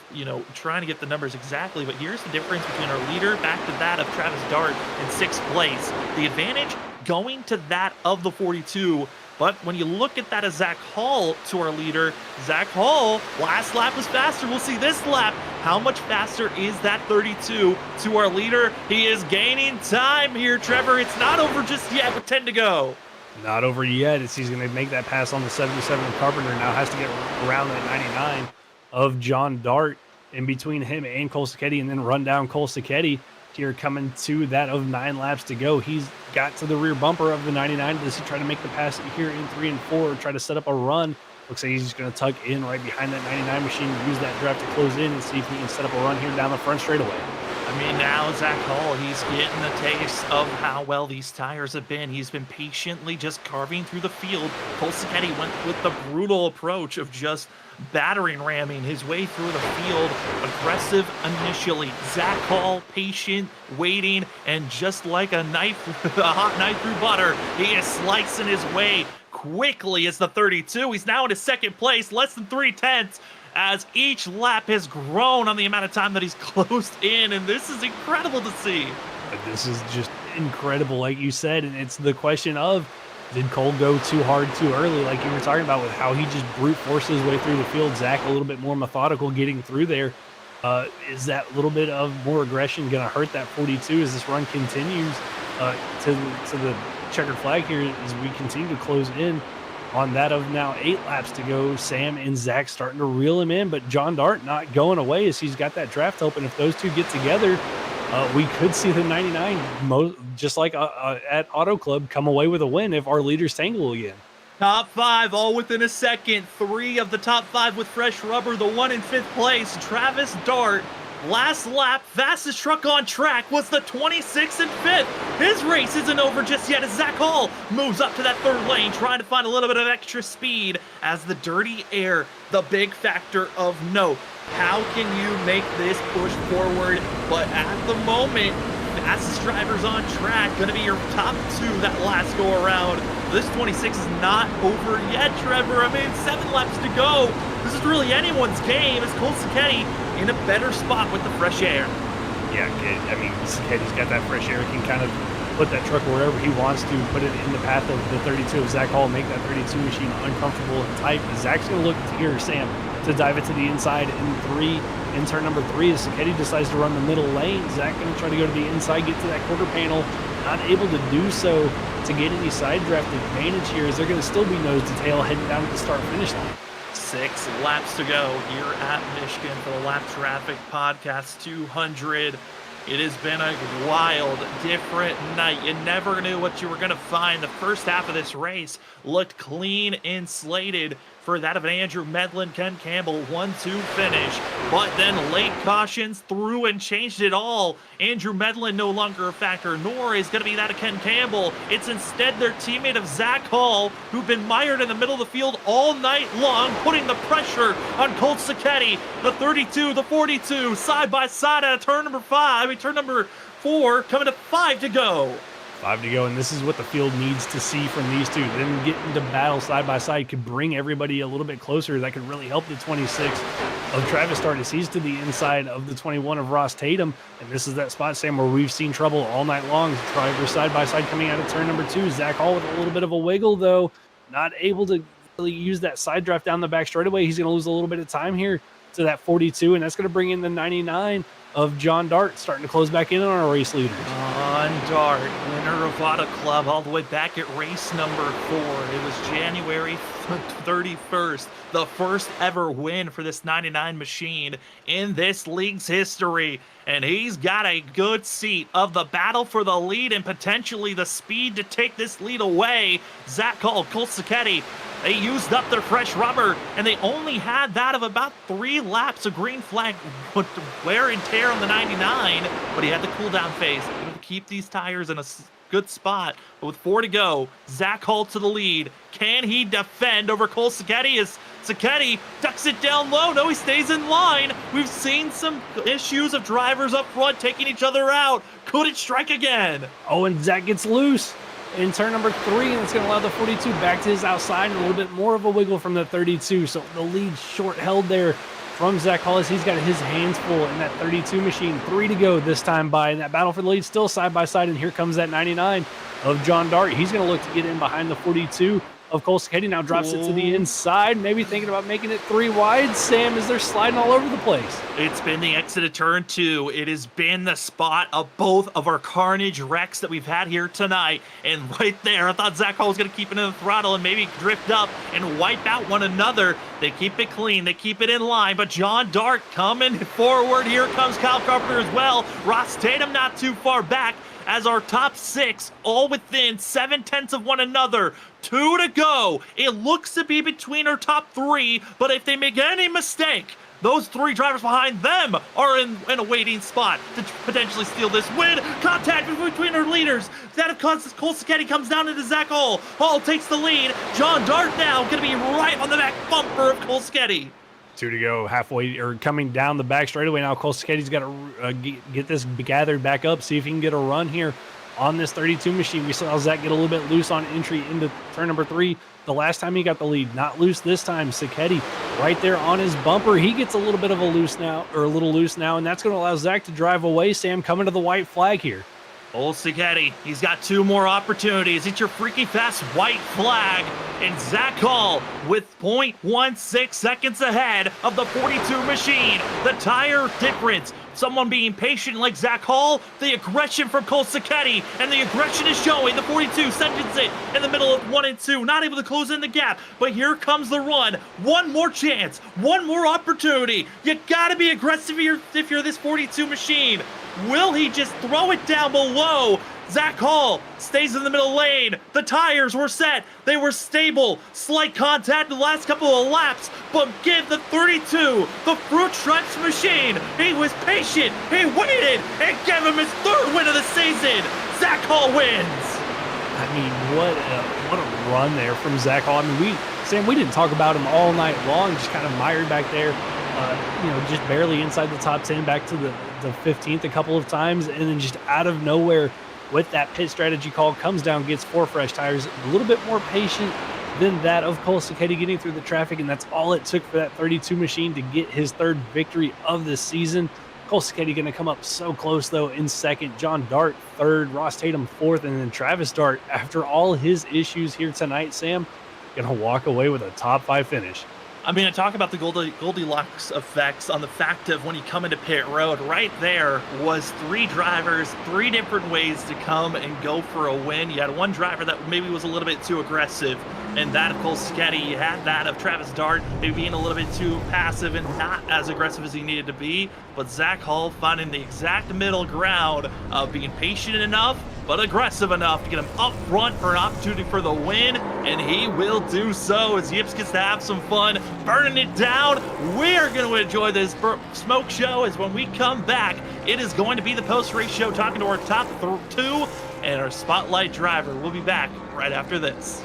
trying to get the numbers exactly, but here's the difference between our leader back to that of Travis Dart in 6th place. The advantage going to that of the 42. But when you look at that as Zach Hall to our leader, Zach Hall, last lap was faster. We'll see this lap. How much faster is that 32 to our leader? He is gaining time here, Trevor. It's not over just yet with 10 to go. Not over yet. He's going to make that pass on the 77 of Carpenter. Now has to get around that 99 of John Dart in between him and Cole Sacchetti, and then run down Cole Sacchetti here coming to that of 9 laps to go. He's got to the rear bumper of the 99. Does he try to make the pass here in 3 and 4, or try to set up a run? Looks like he's just going to tuck in right behind that 99 machine, use that draft to close in and see if he can set up a run here down the front straightaway. I mean, now Zach Hall, he's getting a taste of how well these tires have been. He's been patiently just carving through the field. Cole Sacchetti went with the brutal approach of just battering ramming his way through the field. Aggressive initially. Zach Hall, patient, waiting, and just like a knife, a hot knife through butter, he is slicing his way quickly as the 32. He's now in his 2nd place, less than 3/10. As each lap has grown on the amount of time that he's closed in, and this is incredible to see. This is just incredible, like you said, and it's the question of, did Cole go too hard too early, like you were talking about with how he just brute forced his way through the field? Zach a little bit more methodical getting through there. Is that little bit of more aggression going to hurt that 42 as this run continues to the checkered flag here as we continue to close in on that of now 8 laps to go? Sam and Zach starting to reel him in, but John Dart not going away as he's got that draft open. If those two get together, we could see the 99, just like at Auto Club, come away with a win if our leaders tangle again. Top 5 all within a second. 3 of the top 5 with fresh rubber. The one in 5th place, Travis Dart. Last lap, fastest truck on track was the 26 and 5th. His race isn't over just yet as Zach Hall moves up to that 3rd lane, trying to find a little bit of extra speed as the dirty air, the big factor of note. How can you make this push forward? But at the moment, fastest drivers on track, going to be your top 2 that last go around. This 26 is not over yet, Trevor. I mean, 7 laps to go. This is really anyone's game as Cole Sacchetti in a better spot with the fresh air. Yeah, I mean, Sacchetti's got that fresh air. He can kind of put that truck wherever he wants to, put it in the path of the 32 of Zach Hall, make that 32 machine uncomfortable and tight. Zach's going to look here, Sam, to dive it to the inside in turn number 3 as Sacchetti decides to run the middle lane. Zach going to try to go to the inside, get to that quarter panel, not able to do so to get any side draft advantage here, as they're going to still be nose to tail heading down to the start finish line. 6 laps to go here at Michigan for the Lap Traffic Podcast 200. It has been a wild, different night. You never knew what you were going to find. The first half of this race looked clean and slated for that of an Andrew Medlin, Ken Campbell 1-2 finish. But then late cautions threw and changed it all. Andrew Medlin no longer a factor, nor is going to be that of Ken Campbell. It's instead their teammate of Zach Hall, who've been mired in the middle of the field all night long, putting the pressure on Colt Sacchetti. The 32, the 42, side by side at turn number 4, coming to 5 to go. 5 to go, and this is what the field needs to see from these two. Them getting into battle side by side could bring everybody a little bit closer. That could really help the 26 of Travis Dart as he's to the inside of the 21 of Ross Tatum. And this is that spot, Sam, where we've seen trouble all night long. Drivers side by side coming out of turn number 2. Zach Hall with a little bit of a wiggle, though. Not able to really use that side draft down the back straightaway. He's going to lose a little bit of time here to that 42, and that's going to bring in the 99 of John Dart, starting to close back in on our race leaders. John Dart, winner of Auto Club, all the way back at race number 4. It was January 31st, the first ever win for this 99 machine in this league's history. And he's got a good seat of the battle for the lead and potentially the speed to take this lead away. Zach Hall, Colt Sacchetti, they used up their fresh rubber, and they only had that of about 3 laps of green flag wear and tear on the 99, but he had the cool down phase to keep these tires in a good spot. But with 4 to go, Zach Hall to the lead. Can he defend over Cole Sacchetti as Sacchetti ducks it down low? No, he stays in line. We've seen some issues of drivers up front taking each other out. Could it strike again? Oh, and Zach gets loose in turn number 3, and it's going to allow the 42 back to his outside and a little bit more of a wiggle from the 32. So the lead short held there from Zach Hollis. He's got his hands full in that 32 machine. 3 to go this time by, and that battle for the lead still side by side. And here comes that 99 of John Dart. He's going to look to get in behind the 42 of Cole Sacchetti. Now drops it to the inside, maybe thinking about making it 3 wide. Sam, as they're sliding all over the place. It's been the exit of turn 2. It has been the spot of both of our carnage wrecks that we've had here tonight. And right there, I thought Zach Hall was going to keep it in the throttle and maybe drift up and wipe out one another. They keep it clean. They keep it in line. But John Dart coming forward. Here comes Kyle Carpenter as well. Ross Tatum not too far back as our top 6 all within 7/10 of one another. 2 to go. It looks to be between our top 3, but if they make any mistake, those 3 drivers behind them are in a waiting spot to potentially steal this win. Contact between our leaders. That of Cole Sacchetti comes down into Zach Hall. Hall takes the lead. John Dart now going to be right on the back bumper of Cole Sacchetti. 2 to go, halfway or coming down the back straightaway now. Cole Sacchetti's got to get this gathered back up, see if he can get a run here on this 32 machine. We saw Zach get a little bit loose on entry into turn number 3 the last time he got the lead. Not loose this time. Sacchetti right there on his bumper. He gets a little bit of a loose now, and that's going to allow Zach to drive away. Sam coming to the white flag here. Old Sacchetti, he's got 2 more opportunities. It's your freaky fast white flag. And Zach Hall with 0.16 seconds ahead of the 42 machine. The tire difference. Someone being patient like Zach Hall. The aggression from Cole Sacchetti. And the aggression is showing. The 42 sends it in the middle of 1 and 2. Not able to close in the gap. But here comes the run. One more chance. One more opportunity. You gotta be aggressive if you're this 42 machine. Will he just throw it down below? Zach Hall stays in the middle lane. The tires were set. They were stable. Slight contact the last couple of laps, but give the 32, the Fruit Stripes machine. He was patient. He waited and gave him his 3rd win of the season. Zach Hall wins. I mean, what a run there from Zach Hall. I mean, we didn't talk about him all night long, just kind of mired back there. Just barely inside the top 10, back to the 15th a couple of times, and then just out of nowhere with that pit strategy call, comes down, gets 4 fresh tires, a little bit more patient than that of Cole Sacchetti getting through the traffic, and that's all it took for that 32 machine to get his 3rd victory of the season. Cole Sacchetti going to come up so close, though, in 2nd. John Dart 3rd, Ross Tatum 4th, and then Travis Dart, after all his issues here tonight, Sam, going to walk away with a top 5 finish. I mean, I talk about the Goldilocks effects on the fact of when you come into pit road, right there was 3 drivers, 3 different ways to come and go for a win. You had one driver that maybe was a little bit too aggressive, and that of Cole Sketty. You had that of Travis Dart maybe being a little bit too passive and not as aggressive as he needed to be. But Zach Hall finding the exact middle ground of being patient enough, but aggressive enough to get him up front for an opportunity for the win, and he will do so as Yips gets to have some fun burning it down. We're going to enjoy this smoke show as when we come back, it is going to be the post-race show talking to our top 2 and our spotlight driver. We'll be back right after this.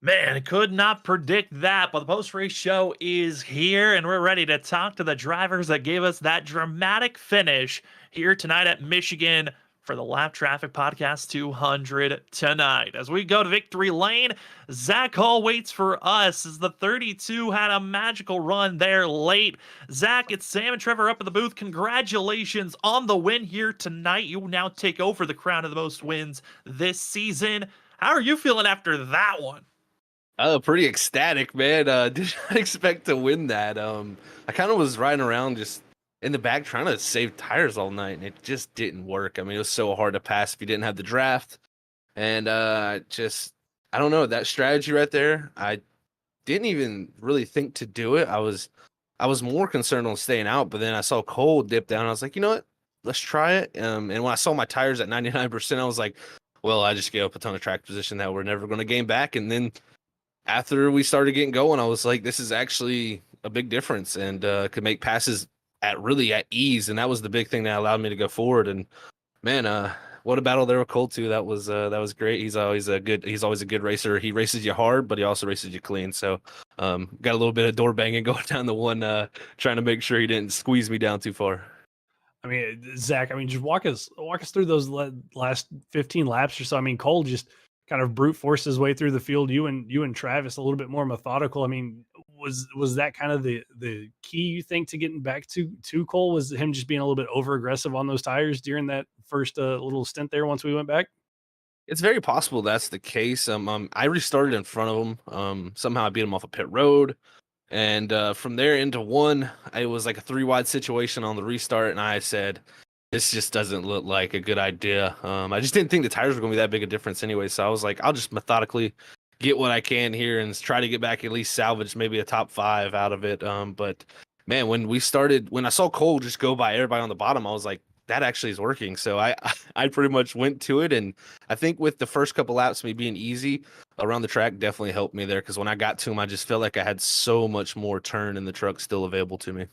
Man, could not predict that, but the post-race show is here, and we're ready to talk to the drivers that gave us that dramatic finish here tonight at Michigan for the Lap Traffic Podcast 200 tonight. As we go to victory lane, Zach Hall waits for us as the 32 had a magical run there late. Zach, it's Sam and Trevor up at the booth. Congratulations on the win here tonight. You now take over the crown of the most wins this season. How are you feeling after that one? Oh, pretty ecstatic, man. Did not expect to win that. I kind of was riding around just in the back trying to save tires all night, and it just didn't work. I mean, it was so hard to pass if you didn't have the draft. And I don't know, that strategy right there, I didn't even really think to do it. I was more concerned on staying out, but then I saw Cole dip down. I was like, you know what? Let's try it. And when I saw my tires at 99%, I was like, well, I just gave up a ton of track position that we're never going to gain back. And then after we started getting going, I was like, this is actually a big difference, and could make passes at ease. And that was the big thing that allowed me to go forward. And man, what a battle there with Cole too. That was great. He's always a good racer. He races you hard, but he also races you clean. So got a little bit of door banging going down the one, trying to make sure he didn't squeeze me down too far. I mean, Zach, I mean, just walk us through those last 15 laps or so. I mean, Cole just kind of brute forced his way through the field. You and Travis a little bit more methodical. I mean, was that kind of the key, you think, to getting back to Cole? Was him just being a little bit over aggressive on those tires during that first little stint there once we went back? It's very possible that's the case. I restarted in front of him. Somehow I beat him off a pit road. And from there into one, it was like a 3 wide situation on the restart, and I said, this just doesn't look like a good idea. I just didn't think the tires were going to be that big a difference anyway, so I was like, I'll just methodically get what I can here and try to get back, at least salvage maybe a top 5 out of it. But man, when I saw Cole just go by everybody on the bottom, I was like, that actually is working. So I pretty much went to it, and I think with the first couple laps me being easy around the track definitely helped me there, because when I got to him, I just felt like I had so much more turn in the truck still available to me.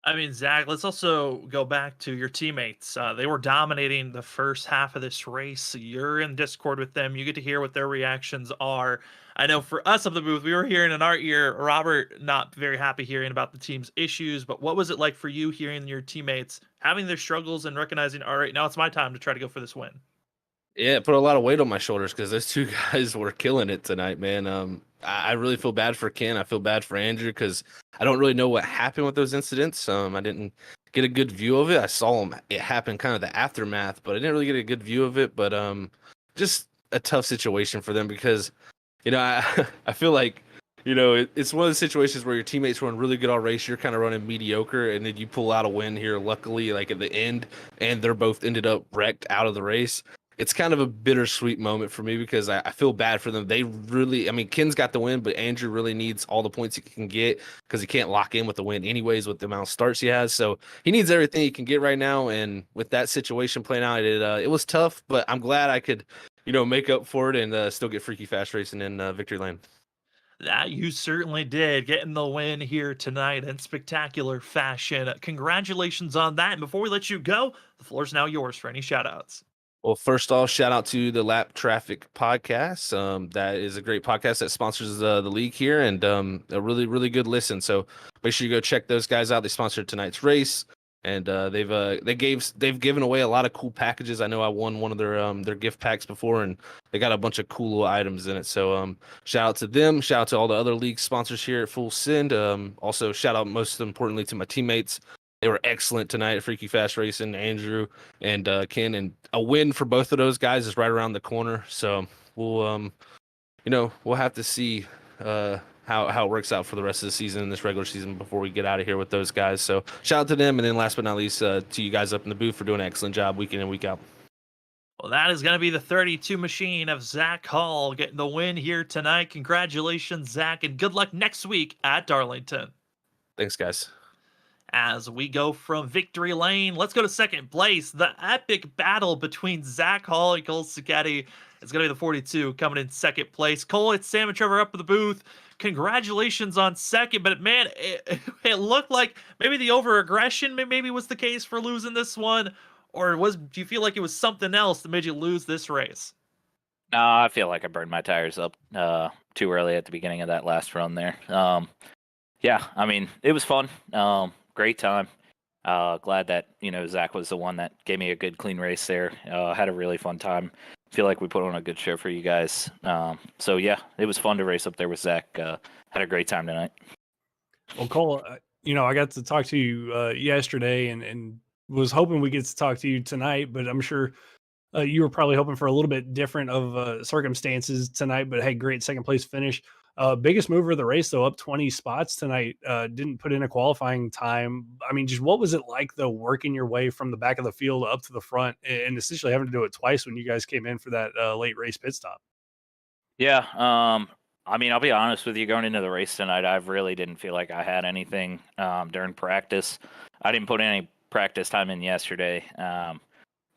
I mean, Zach, let's also go back to your teammates. They were dominating the first half of this race. You're in Discord with them. You get to hear what their reactions are. I know for us up the booth, we were hearing in our ear, Robert not very happy hearing about the team's issues, but what was it like for you hearing your teammates having their struggles and recognizing, all right, now it's my time to try to go for this win? Yeah, it put a lot of weight on my shoulders, because those two guys were killing it tonight, man. I really feel bad for Ken. I feel bad for Andrew, because I don't really know what happened with those incidents. I didn't get a good view of it. I saw it happen, kind of the aftermath, but I didn't really get a good view of it. But just a tough situation for them, because I feel like it's one of the situations where your teammates run really good all race, you're kind of running mediocre, and then you pull out a win here, luckily, like at the end, and they're both ended up wrecked out of the race. It's kind of a bittersweet moment for me, because I feel bad for them. They really, I mean, Ken's got the win, but Andrew really needs all the points he can get, because he can't lock in with the win anyways with the amount of starts he has. So he needs everything he can get right now. And with that situation playing out, it was tough, but I'm glad I could, make up for it and still get freaky fast racing in victory lane. That you certainly did, getting the win here tonight in spectacular fashion. Congratulations on that. And before we let you go, the floor is now yours for any shout outs. Well, first off, shout out to the Lap Traffic podcast. That is a great podcast that sponsors the league here, and a really, really good listen. So make sure you go check those guys out. They sponsored tonight's race, and they've given away a lot of cool packages. I know I won one of their gift packs before, and they got a bunch of cool little items in it. So shout out to them. Shout out to all the other league sponsors here at Full Send. Also shout out most importantly to my teammates. They were excellent tonight at Freaky Fast Racing, Andrew and Ken, and a win for both of those guys is right around the corner. So we'll have to see how it works out for the rest of the season and this regular season before we get out of here with those guys. So shout out to them, and then last but not least, to you guys up in the booth for doing an excellent job week in and week out. Well, that is going to be the 32 machine of Zach Hall getting the win here tonight. Congratulations, Zach, and good luck next week at Darlington. Thanks, guys. As we go from victory lane, let's go to second place. The epic battle between Zach Hall and Cole Sacchetti is going to be the 42 coming in second place. Cole, it's Sam and Trevor up in the booth. Congratulations on second, but man, it looked like maybe the over-aggression maybe was the case for losing this one, or do you feel like it was something else that made you lose this race? No, I feel like I burned my tires up too early at the beginning of that last run there. Yeah, I mean, it was fun. Great time. Glad that, Zach was the one that gave me a good, clean race there. Had a really fun time. Feel like we put on a good show for you guys. So, yeah, it was fun to race up there with Zach. Had a great time tonight. Well, Cole, I got to talk to you yesterday and was hoping we get to talk to you tonight, but I'm sure you were probably hoping for a little bit different of circumstances tonight, but hey, great second place finish. Biggest mover of the race, though, up 20 spots tonight. Didn't put in a qualifying time. I mean, just what was it like, though, working your way from the back of the field up to the front and essentially having to do it twice when you guys came in for that late race pit stop? Yeah. I mean, I'll be honest with you, going into the race tonight, I really didn't feel like I had anything during practice. I didn't put any practice time in yesterday.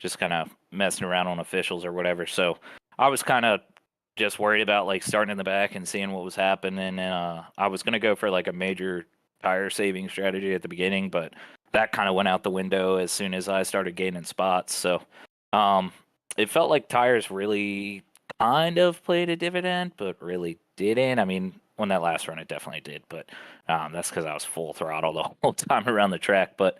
Just kind of messing around on officials or whatever. So I was kind of just worried about like starting in the back and seeing what was happening. I was gonna go for like a major tire saving strategy at the beginning, but that kind of went out the window as soon as I started gaining spots. So it felt like tires really kind of played a dividend, but really didn't. I mean, on that last run, it definitely did, but that's because I was full throttle the whole time around the track. But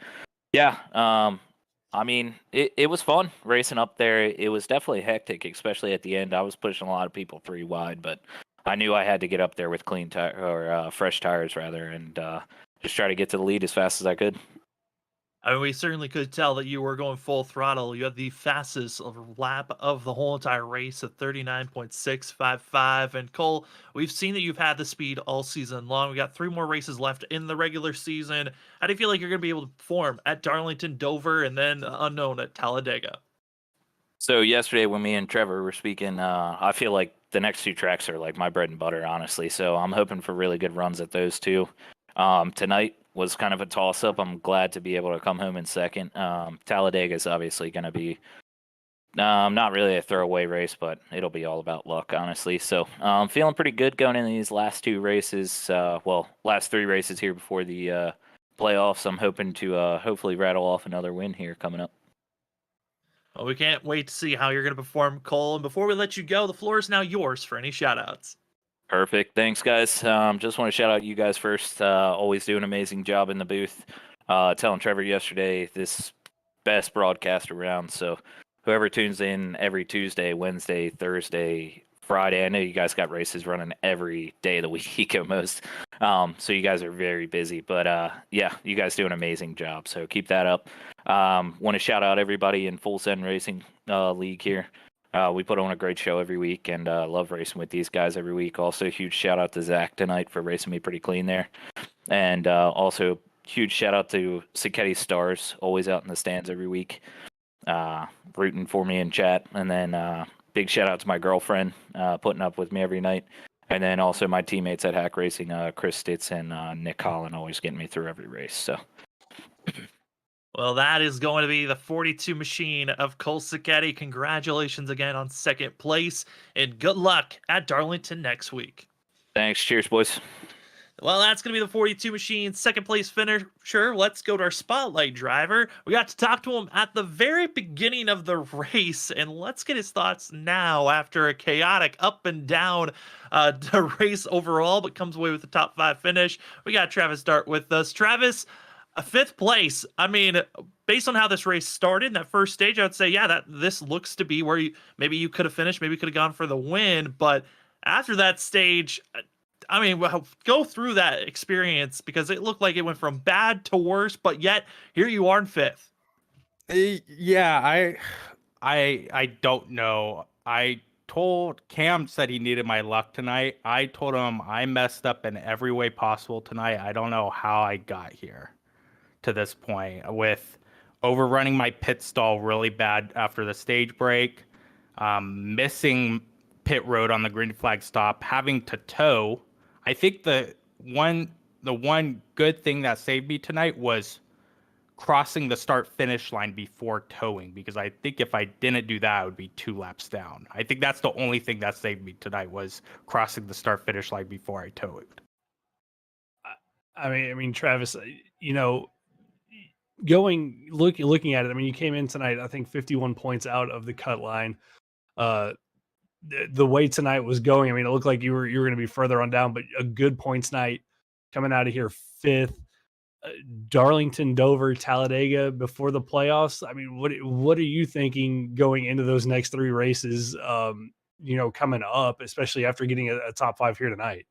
yeah, I mean, it was fun racing up there. It was definitely hectic, especially at the end. I was pushing a lot of people 3 wide, but I knew I had to get up there with clean tire or fresh tires rather, and just try to get to the lead as fast as I could. I mean, we certainly could tell that you were going full throttle. You had the fastest lap of the whole entire race at 39.655. And Cole, we've seen that you've had the speed all season long. We got 3 more races left in the regular season. How do you feel like you're going to be able to perform at Darlington, Dover, and then unknown at Talladega? So yesterday when me and Trevor were speaking, I feel like the next 2 tracks are like my bread and butter, honestly. So I'm hoping for really good runs at those 2. Tonight was kind of a toss-up. I'm glad to be able to come home in second. Talladega is obviously going to be not really a throwaway race, but it'll be all about luck, honestly. So I'm feeling pretty good going into these last 2 races. Last 3 races here before the playoffs. I'm hoping to hopefully rattle off another win here coming up. Well, we can't wait to see how you're going to perform, Cole. And before we let you go, the floor is now yours for any shout-outs. Perfect. Thanks, guys. Just want to shout out you guys first. Always do an amazing job in the booth. Telling Trevor yesterday, this best broadcast around. So whoever tunes in every Tuesday, Wednesday, Thursday, Friday, I know you guys got races running every day of the week almost. So you guys are very busy. But yeah, you guys do an amazing job. So keep that up. Want to shout out everybody in Full Send Racing League here. We put on a great show every week, and love racing with these guys every week. Also, huge shout out to Zach tonight for racing me pretty clean there. And also, huge shout out to Sacchetti Stars, always out in the stands every week, rooting for me in chat. And then big shout out to my girlfriend, putting up with me every night. And then also my teammates at Hack Racing, Chris Stitz and Nick Holland, always getting me through every race. So. Well, that is going to be the 42 machine of Cole Sacchetti. Congratulations again on second place, and good luck at Darlington next week. Thanks. Cheers, boys. Well, that's going to be the 42 machine second place finisher. Let's go to our spotlight driver. We got to talk to him at the very beginning of the race, and let's get his thoughts now after a chaotic up and down race overall, but comes away with the top 5 finish. We got Travis Dart with us. Travis, a 5th place. I mean, based on how this race started in that first stage, I would say, yeah, this looks to be where you could have finished, maybe could have gone for the win. But after that stage, I mean, go through that experience, because it looked like it went from bad to worse, but yet here you are in 5th. Yeah, I don't know. I told Cam said he needed my luck tonight. I told him I messed up in every way possible tonight. I don't know how I got here to this point, with overrunning my pit stall really bad after the stage break, missing pit road on the green flag stop, having to tow. I think the one good thing that saved me tonight was crossing the start finish line before towing, because I think if I didn't do that, I would be 2 laps down. I think that's the only thing that saved me tonight, was crossing the start finish line before I towed. I mean, Travis, you know, looking at it, I mean, you came in tonight, I think 51 points out of the cut line. The way tonight was going, I mean, it looked like you were going to be further on down, but a good points night coming out of here 5th. Darlington, Dover, Talladega before the playoffs. I mean, what are you thinking going into those next 3 races? Coming up, especially after getting a top 5 here tonight.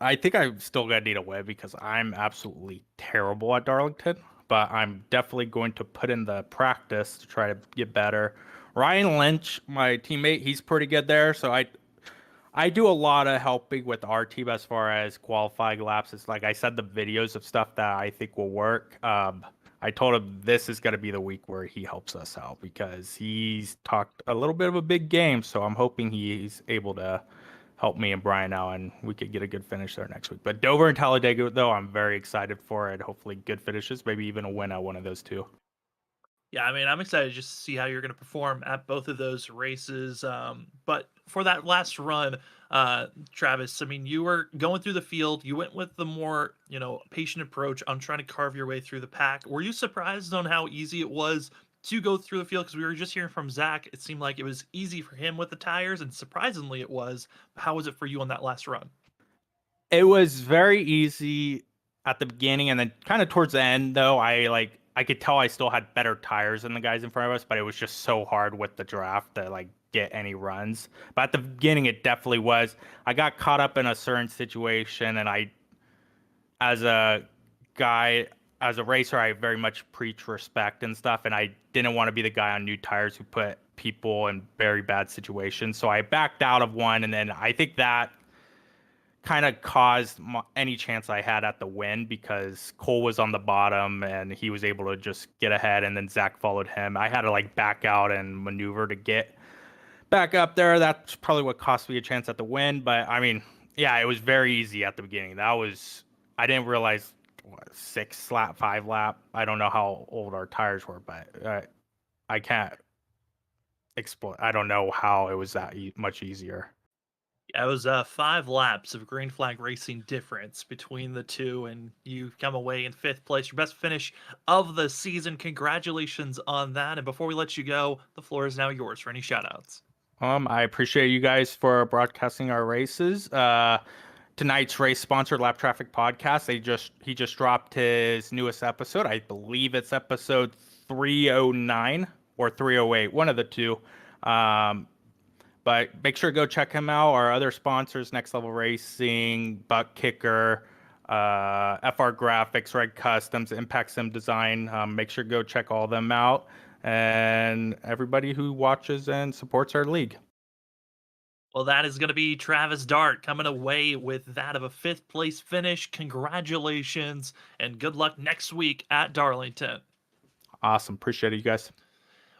I think I'm still gonna need a win, because I'm absolutely terrible at Darlington, but I'm definitely going to put in the practice to try to get better. Ryan Lynch, my teammate, he's pretty good there, so I do a lot of helping with our team as far as qualifying laps. It's like I said, the videos of stuff that I think will work. I told him this is going to be the week where he helps us out, because he's talked a little bit of a big game, so I'm hoping he's able to help me and Brian out, and we could get a good finish there next week. But Dover and Talladega, though, I'm very excited for it. Hopefully good finishes, maybe even a win at one of those 2. Yeah, I mean, I'm excited just to see how you're going to perform at both of those races. But for that last run, Travis, I mean, you were going through the field. You went with the more, patient approach on trying to carve your way through the pack. Were you surprised on how easy it was to go through the field? Because we were just hearing from Zach. It seemed like it was easy for him with the tires, and surprisingly, it was. How was it for you on that last run? It was very easy at the beginning, and then kind of towards the end, though, I could tell I still had better tires than the guys in front of us, but it was just so hard with the draft to get any runs. But at the beginning, it definitely was. I got caught up in a certain situation, and as a racer, I very much preach respect and stuff, and I didn't want to be the guy on new tires who put people in very bad situations. So I backed out of one, and then I think that kind of caused any chance I had at the win, because Cole was on the bottom and he was able to just get ahead, and then Zach followed him. I had to back out and maneuver to get back up there. That's probably what cost me a chance at the win. But I mean, yeah, it was very easy at the beginning. I didn't realize 5 lap. I don't know how old our tires were, but I can't explain. I don't know how it was that much easier. Yeah, it was 5 laps of green flag racing difference between the two, and you come away in 5th place, your best finish of the season. Congratulations on that. And before we let you go, the floor is now yours for any shout outs. I appreciate you guys for broadcasting our races. Tonight's race sponsored Lap Traffic Podcast. He just dropped his newest episode. I believe it's episode 309 or 308, one of the two. But make sure to go check him out. Our other sponsors: Next Level Racing, ButtKicker, FR Graphics, Red Customs, Impact Sim Design. Make sure to go check all of them out. And everybody who watches and supports our league. Well, that is going to be Travis Dart coming away with that of a 5th place finish. Congratulations, and good luck next week at Darlington. Awesome. Appreciate it, you guys.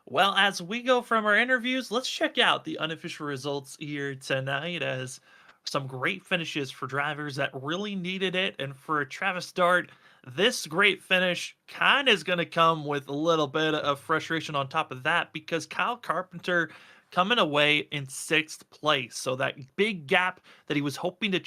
Well, as we go from our interviews, let's check out the unofficial results here tonight, as some great finishes for drivers that really needed it. And for Travis Dart, this great finish kind of is going to come with a little bit of frustration on top of that, because Kyle Carpenter coming away in 6th place. So that big gap that he was hoping to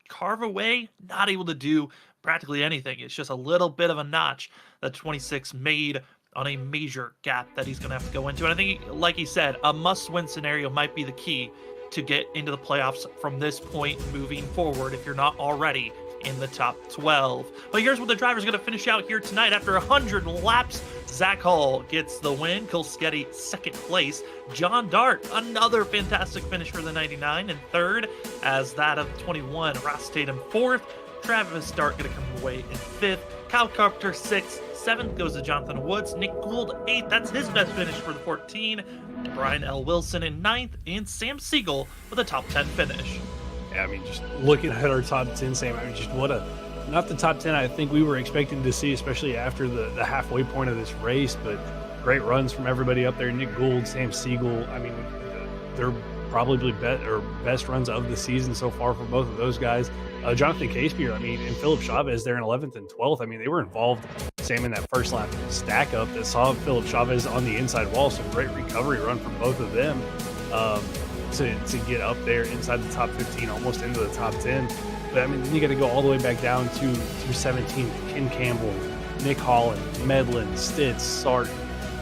carve away, not able to do practically anything. It's just a little bit of a notch that 26 made on a major gap that he's going to have to go into. And I think, like he said, a must-win scenario might be the key to get into the playoffs from this point moving forward, if you're not already in the top 12. But here's what the driver's going to finish out here tonight. After 100 laps, Zach Hall gets the win. Cole Sketty, 2nd place. John Dart, another fantastic finish for the 99, and 3rd as that of 21. Ross Tatum, 4th. Travis Dart going to come away in 5th. Kyle Carpenter, 6th. 7th goes to Jonathan Woods. Nick Gould, 8th. That's his best finish for the 14. Brian L. Wilson in 9th. And Sam Siegel with a top 10 finish. Yeah, I mean, just looking at our top 10, Sam, I mean, just not the top 10 I think we were expecting to see, especially after the halfway point of this race, but great runs from everybody up there. Nick Gould, Sam Siegel, I mean, they're probably best runs of the season so far for both of those guys. Jonathan Casepier, I mean, and Philip Chavez there in 11th and 12th. I mean, they were involved, Sam, in that first lap stack up that saw Philip Chavez on the inside wall. So great recovery run from both of them to get up there inside the top 15, almost into the top 10. But I mean, then you got to go all the way back down to 17th. Ken Campbell, Nick Holland, Medlin, Stitz, Sarton.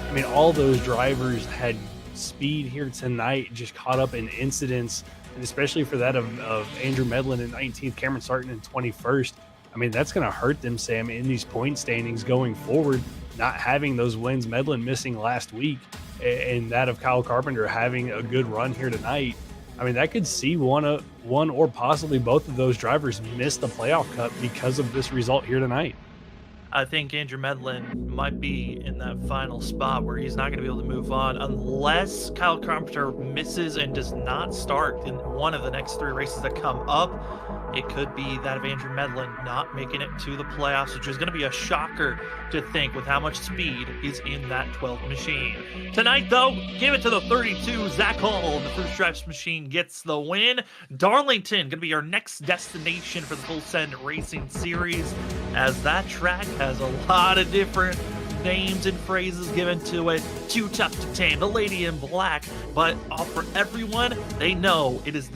I mean, all those drivers had speed here tonight, just caught up in incidents. And especially for that of Andrew Medlin in 19th, Cameron Sarton in 21st. I mean, that's going to hurt them, Sam, in these point standings going forward, not having those wins. Medlin missing last week, and that of Kyle Carpenter having a good run here tonight. I mean, that could see one or possibly both of those drivers miss the playoff cut because of this result here tonight. I think Andrew Medlin might be in that final spot where he's not going to be able to move on unless Kyle Carpenter misses and does not start in one of the next 3 races that come up. It could be that of Andrew Medlin not making it to the playoffs, which is going to be a shocker to think with how much speed is in that 12 machine. Tonight, though, give it to the 32. Zach Hall, the First Stripes machine, gets the win. Darlington going to be our next destination for the Full Send Racing Series, as that track has a lot of different names and phrases given to it. Too tough to tame, the lady in black. But for everyone, they know it is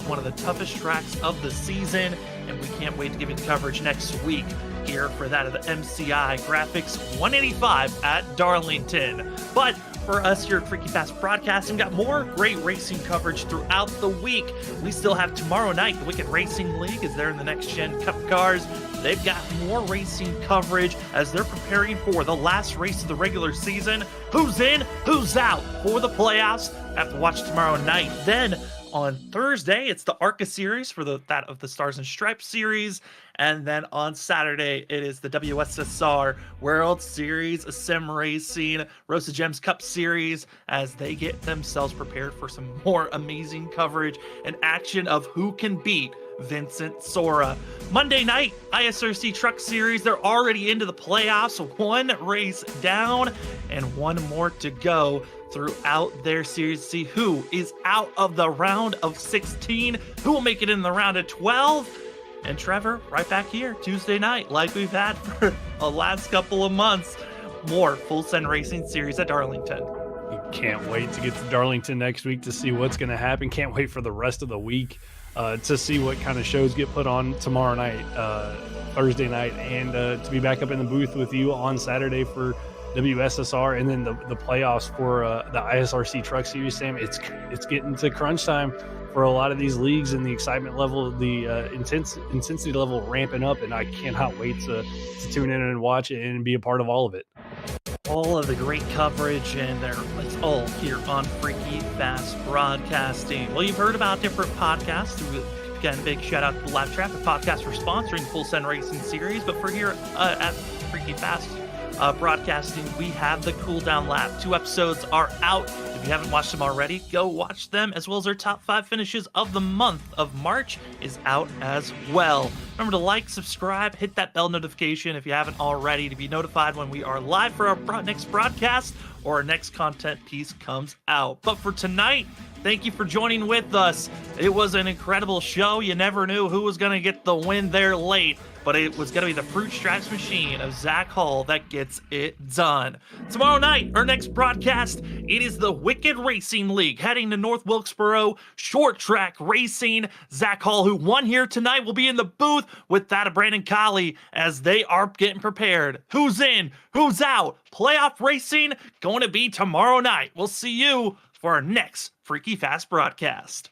one of the toughest tracks of the season, and we can't wait to give it coverage next week here for that of the MCI Graphics 185 at Darlington. But for us here at Freaky Fast Broadcasting, we got more great racing coverage throughout the week. We still have tomorrow night, the Wicked Racing League is there in the Next Gen Cup cars. They've got more racing coverage as they're preparing for the last race of the regular season. Who's in, who's out for the playoffs? Have to watch tomorrow night. Then on Thursday, it's the ARCA series for that of the Stars and Stripes series. And then on Saturday, it is the WSSR World Series Sim Racing Rosa Gems Cup Series as they get themselves prepared for some more amazing coverage and action of who can beat Vincent Sora. Monday night, ISRC Truck Series, they're already into the playoffs. One race down and one more to go throughout their series to see who is out of the round of 16, who will make it in the round of 12. And Trevor, right back here Tuesday night, like we've had for the last couple of months. More Full Send Racing Series at Darlington. Can't wait to get to Darlington next week to see what's going to happen. Can't wait for the rest of the week to see what kind of shows get put on tomorrow night, Thursday night, and to be back up in the booth with you on Saturday for WSSR and then the playoffs for the ISRC Truck Series. Sam, it's getting to crunch time for a lot of these leagues, and the excitement level, the intensity level ramping up, and I cannot wait to tune in and watch it and be a part of all of it. All of the great coverage, and it's all here on Freaky Fast Broadcasting. Well, you've heard about different podcasts. Again, big shout out to Live Traffic Podcast for sponsoring Full Send Racing Series. But for here at Freaky Fast Broadcasting, we have the Cool Down Lap. 2 episodes are out. If you haven't watched them already, go watch them, as well as our top 5 finishes of the month of March is out as well. Remember to like, subscribe, hit that bell notification if you haven't already to be notified when we are live for our next broadcast or our next content piece comes out. But for tonight, thank you for joining with us. It was an incredible show. You never knew who was going to get the win there late, but it was going to be the Fruit Stripes machine of Zach Hall that gets it done. Tomorrow night, our next broadcast, it is the Wicked Racing League heading to North Wilkesboro, short track racing. Zach Hall, who won here tonight, will be in the booth with that of Brandon Colley as they are getting prepared. Who's in? Who's out? Playoff racing going to be tomorrow night. We'll see you for our next Freaky Fast broadcast.